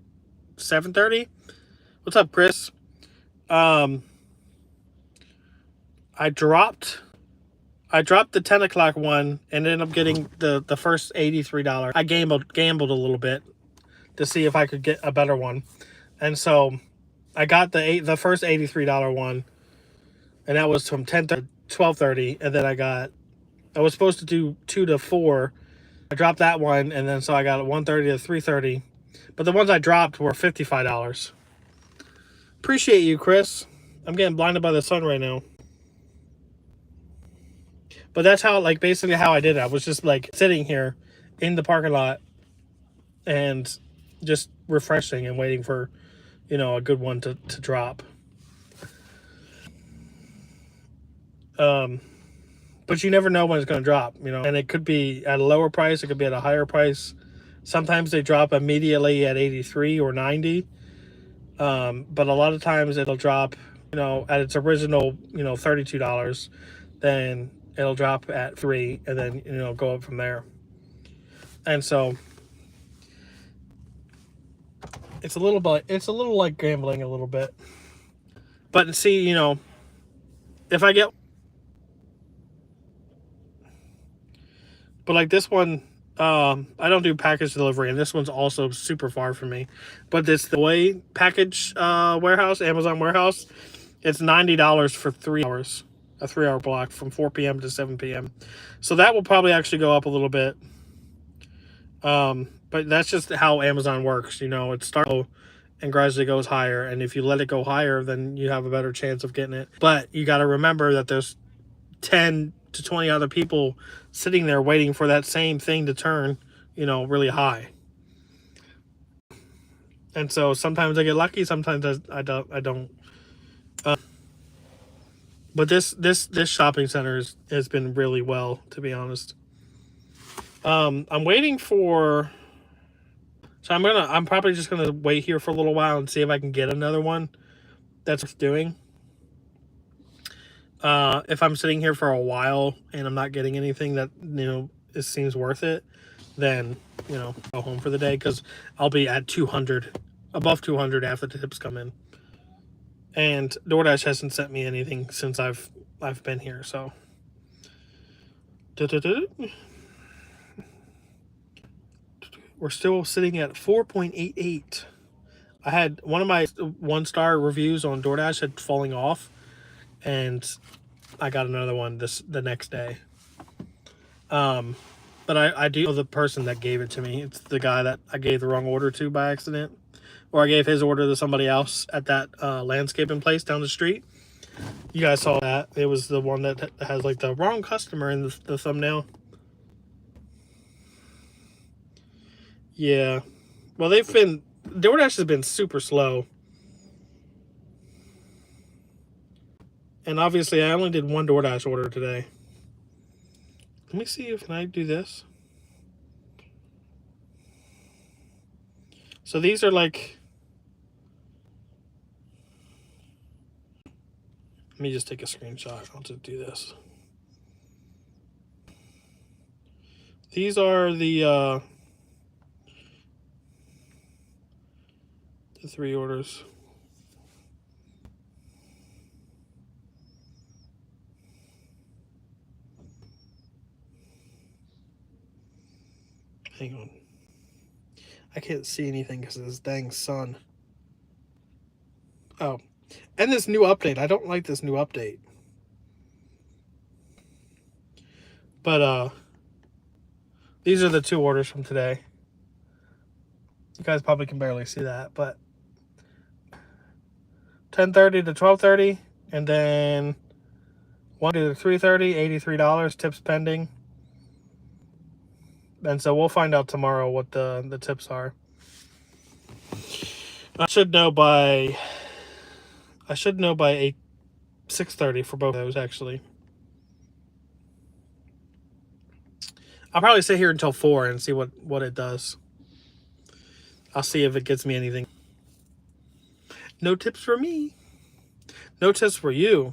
7:30. What's up, Chris? I dropped the 10 o'clock one and ended up getting the first $83. I gambled a little bit to see if I could get a better one. And so I got the first $83 one, and that was from 10 to 12:30, and then I was supposed to do 2 to 4. I dropped that one, and then so I got 1:30 to 3:30. But the ones I dropped were $55. Appreciate you, Chris. I'm getting blinded by the sun right now. But that's how, like, basically how I did it. I was just, like, sitting here in the parking lot and just refreshing and waiting for, a good one to drop. But you never know when it's going to drop, And it could be at a lower price. It could be at a higher price. Sometimes they drop immediately at 83 or 90. But a lot of times it'll drop, at its original, $32. Then it'll drop at 3 and then, go up from there. And so it's a little like gambling a little bit. But see, if I get, but like this one, I don't do package delivery, and this one's also super far from me. But this the way package warehouse, Amazon warehouse, it's $90 for 3 hours. A 3-hour block from 4 p.m. to 7 p.m. So that will probably actually go up a little bit. But that's just how Amazon works. It starts low and gradually goes higher. And if you let it go higher, then you have a better chance of getting it. But you got to remember that there's 10 to 20 other people sitting there waiting for that same thing to turn, really high. And so sometimes I get lucky, sometimes I don't. But this shopping center has been really well, to be honest. I'm waiting for. So I'm probably just gonna wait here for a little while and see if I can get another one that's worth doing. If I'm sitting here for a while and I'm not getting anything that it seems worth it, then, you know, go home for the day, because I'll be at 200, above 200 after the tips come in. And DoorDash hasn't sent me anything since I've been here, so. We're still sitting at 4.88. I had one of my 1-star reviews on DoorDash had falling off, and I got another one the next day. But I do know the person that gave it to me. It's the guy that I gave the wrong order to by accident, or I gave his order to somebody else at that landscaping place down the street. You guys saw that. It was the one that has like the wrong customer in the thumbnail. Yeah. Well, DoorDash has been super slow. And obviously, I only did one DoorDash order today. Let me see if I do this. So these are like... Let me just take a screenshot. I'll just do this. These are the 3 orders. Hang on. I can't see anything because of this dang sun. Oh. And this new update. I don't like this new update. But, these are the 2 orders from today. You guys probably can barely see that, but 10:30 to 12:30, and then 1 to 3:30, $83, tips pending. And so we'll find out tomorrow what the tips are. I should know by 6:30 for both of those, actually. I'll probably sit here until 4 and see what it does. I'll see if it gets me anything. No tips for me. No tips for you.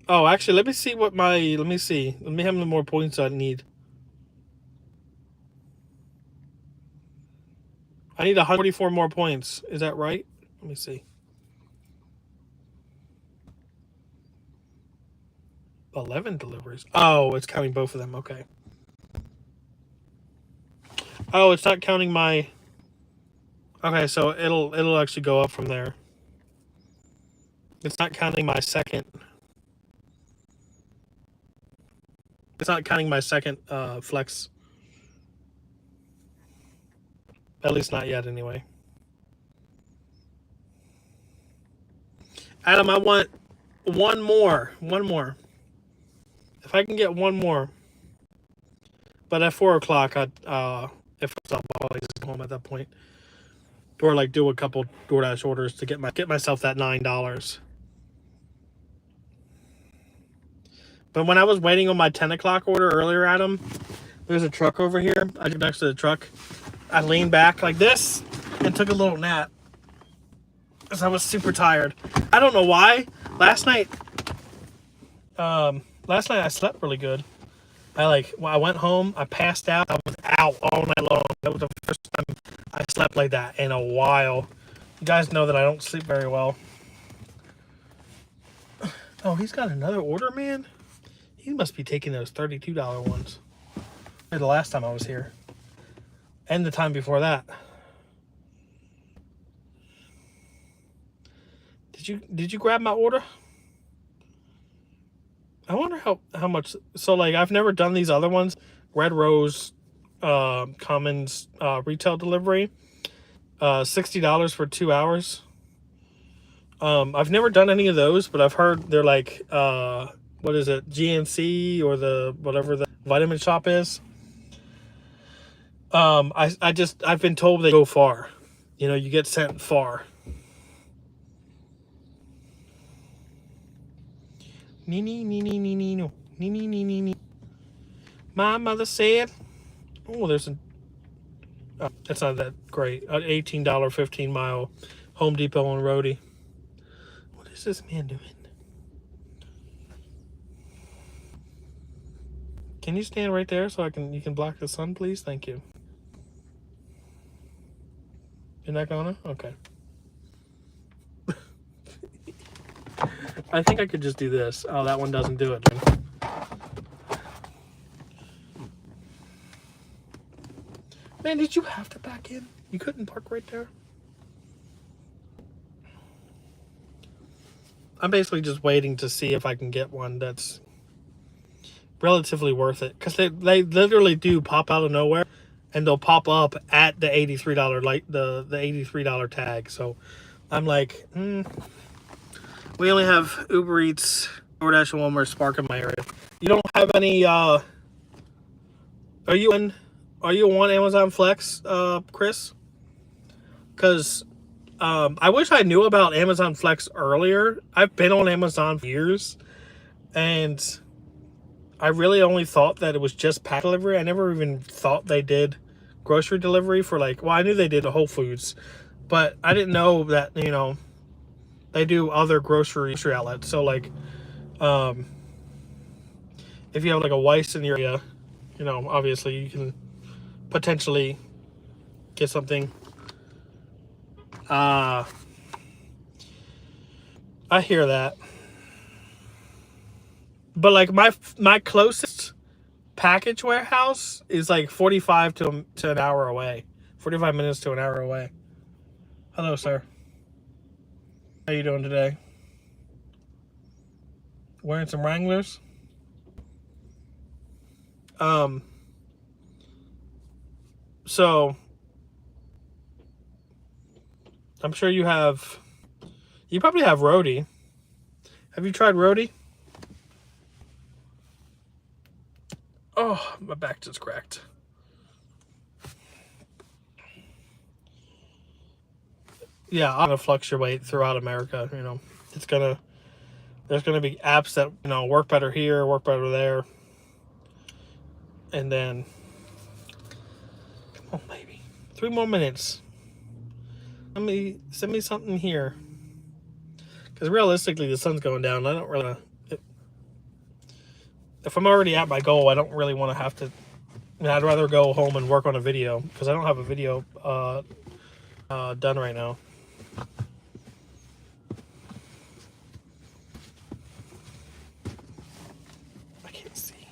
Oh, actually, let me see what let me see. Let me have the more points I need. I need 144 more points. Is that right? Let me see. 11 deliveries. Oh, it's counting both of them. Okay. Oh, it's not counting my... Okay, so it'll actually go up from there. It's not counting my second. It's not counting my second flex. At least not yet, anyway. Adam, I want one more. One more. If I can get one more. But at 4 o'clock, if I'll probably just go home at that point. Or like do a couple DoorDash orders to get myself that $9. But when I was waiting on my 10 o'clock order earlier, Adam, there's a truck over here. I get next to the truck. I leaned back like this and took a little nap because I was super tired. I don't know why. Last night I slept really good. I went home, I passed out, I was out all night long. That was the first time I slept like that in a while. You guys know that I don't sleep very well. Oh, he's got another order, man? He must be taking those $32 ones. The last time I was here. And the time before that. Did you grab my order? I wonder how much. So like I've never done these other ones. Red Rose Commons retail delivery. $60 for 2 hours. I've never done any of those, but I've heard they're like what is it, GNC or whatever the vitamin shop is. I've been told they go far. You know, you get sent far. My mother said, oh, there's that's not that great. An $18 15-mile Home Depot on Roadie. What is this man doing? Can you stand right there so you can block the sun, please? Thank you. You're not gonna? Okay. I think I could just do this. Oh, that one doesn't do it then. Man, did you have to back in? You couldn't park right there? I'm basically just waiting to see if I can get one that's relatively worth it. Because they literally do pop out of nowhere. And they'll pop up at the $83 the $83 tag. So I'm like, we only have Uber Eats, DoorDash, and Walmart Spark in my area. You don't have any, are you on Amazon Flex, Chris? Because I wish I knew about Amazon Flex earlier. I've been on Amazon for years, and I really only thought that it was just pack delivery. I never even thought they did grocery delivery for like, well, I knew they did Whole Foods, but I didn't know that, you know, they do other grocery outlets. So like, if you have like a Weiss in your area, you know, obviously you can potentially get something. I hear that. But like my closest package warehouse is like 45 to an hour away. 45 minutes to an hour away. Hello, sir. How you doing today? Wearing some Wranglers? So I'm sure you probably have Roadie. Have you tried Roadie? Oh, my back just cracked. Yeah, I'm gonna fluctuate throughout America. You know, there's gonna be apps that, you know, work better here, work better there, and then come on, baby, 3 more minutes. Send me something here, because realistically, the sun's going down. I don't really. If I'm already at my goal, I don't really want to have to. I mean, I'd rather go home and work on a video, because I don't have a video done right now. I can't see.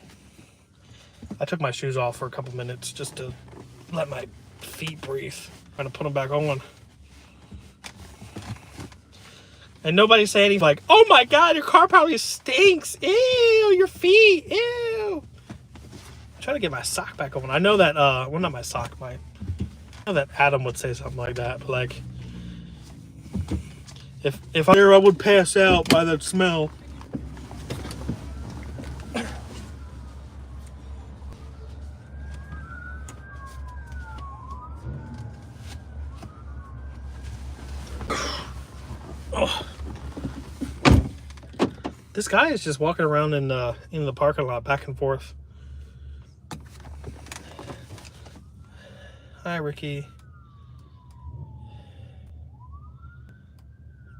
I took my shoes off for a couple minutes just to let my feet breathe. I'm gonna put them back on. And nobody say anything like, "Oh my God, your car probably stinks. Ew, your feet. Ew." I'm trying to get my sock back on. I know that, well, not my sock, I know that Adam would say something like that, but like, if I hear, I would pass out by that smell. Oh. This guy is just walking around in the parking lot, back and forth. Hi, Ricky.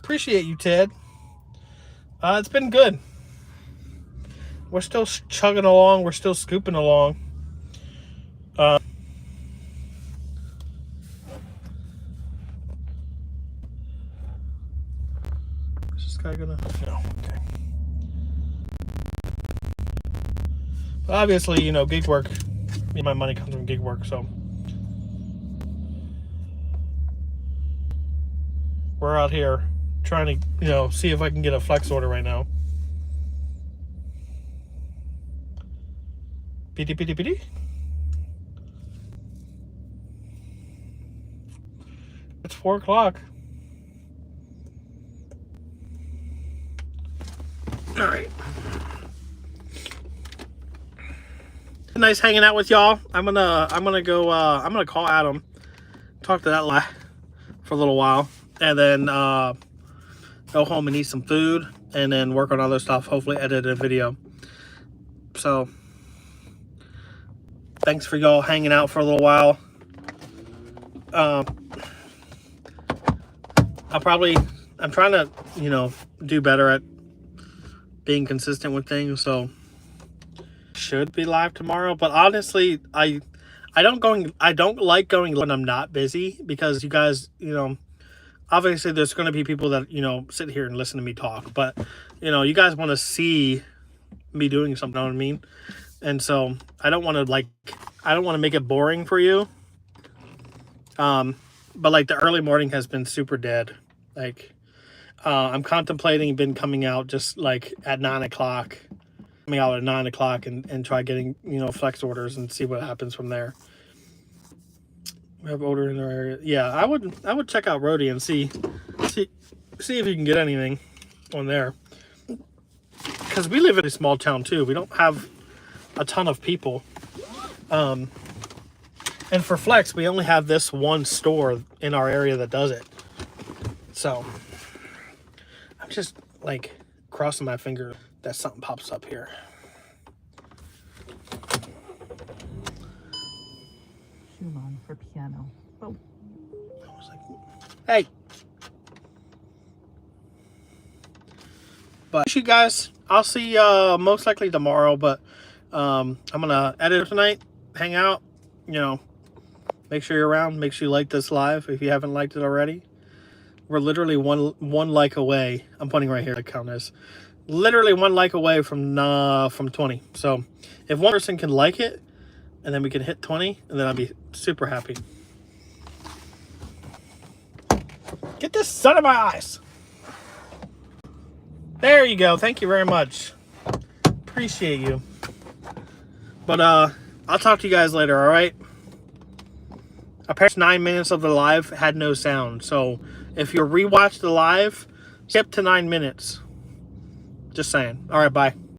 Appreciate you, Ted. It's been good. We're still chugging along. We're still scooping along. Is this guy gonna? No. Okay. But obviously, you know, gig work. My money comes from gig work, so we're out here trying to, you know, see if I can get a flex order right now. PD. It's 4 o'clock. All right. Nice hanging out with y'all. I'm gonna go. I'm gonna call Adam, talk to that guy for a little while, and then go home and eat some food, and then work on other stuff. Hopefully, edit a video. So, thanks for y'all hanging out for a little while. I'm trying to, you know, do better at being consistent with things. So, should be live tomorrow, but honestly, I don't like going when I'm not busy, because you guys, you know, obviously there's going to be people that, you know, sit here and listen to me talk, but you know, you guys want to see me doing something, you know what I mean? And so I don't want to make it boring for you. But like the early morning has been super dead. Like, I'm contemplating coming out just like at 9 o'clock, and try getting, you know, flex orders and see what happens from there. We have order in our area. Yeah, I would check out Roadie and see if you can get anything on there. Because we live in a small town too. We don't have a ton of people. And for flex, we only have this one store in our area that does it. So I'm just like crossing my finger that something pops up here. Schumann for piano. Oh. I was like, hey. But you guys, I'll see most likely tomorrow, but I'm gonna edit tonight, hang out, you know, make sure you're around, make sure you like this live if you haven't liked it already. We're literally one like away. I'm pointing right here, the count is literally 1 like away from 20. So if one person can like it, and then we can hit 20, and then I'll be super happy. Get this son of my eyes. There you go. Thank you very much. Appreciate you. But I'll talk to you guys later, all right? Apparently 9 minutes of the live had no sound. So if you rewatch the live, skip to 9 minutes. Just saying. All right, bye.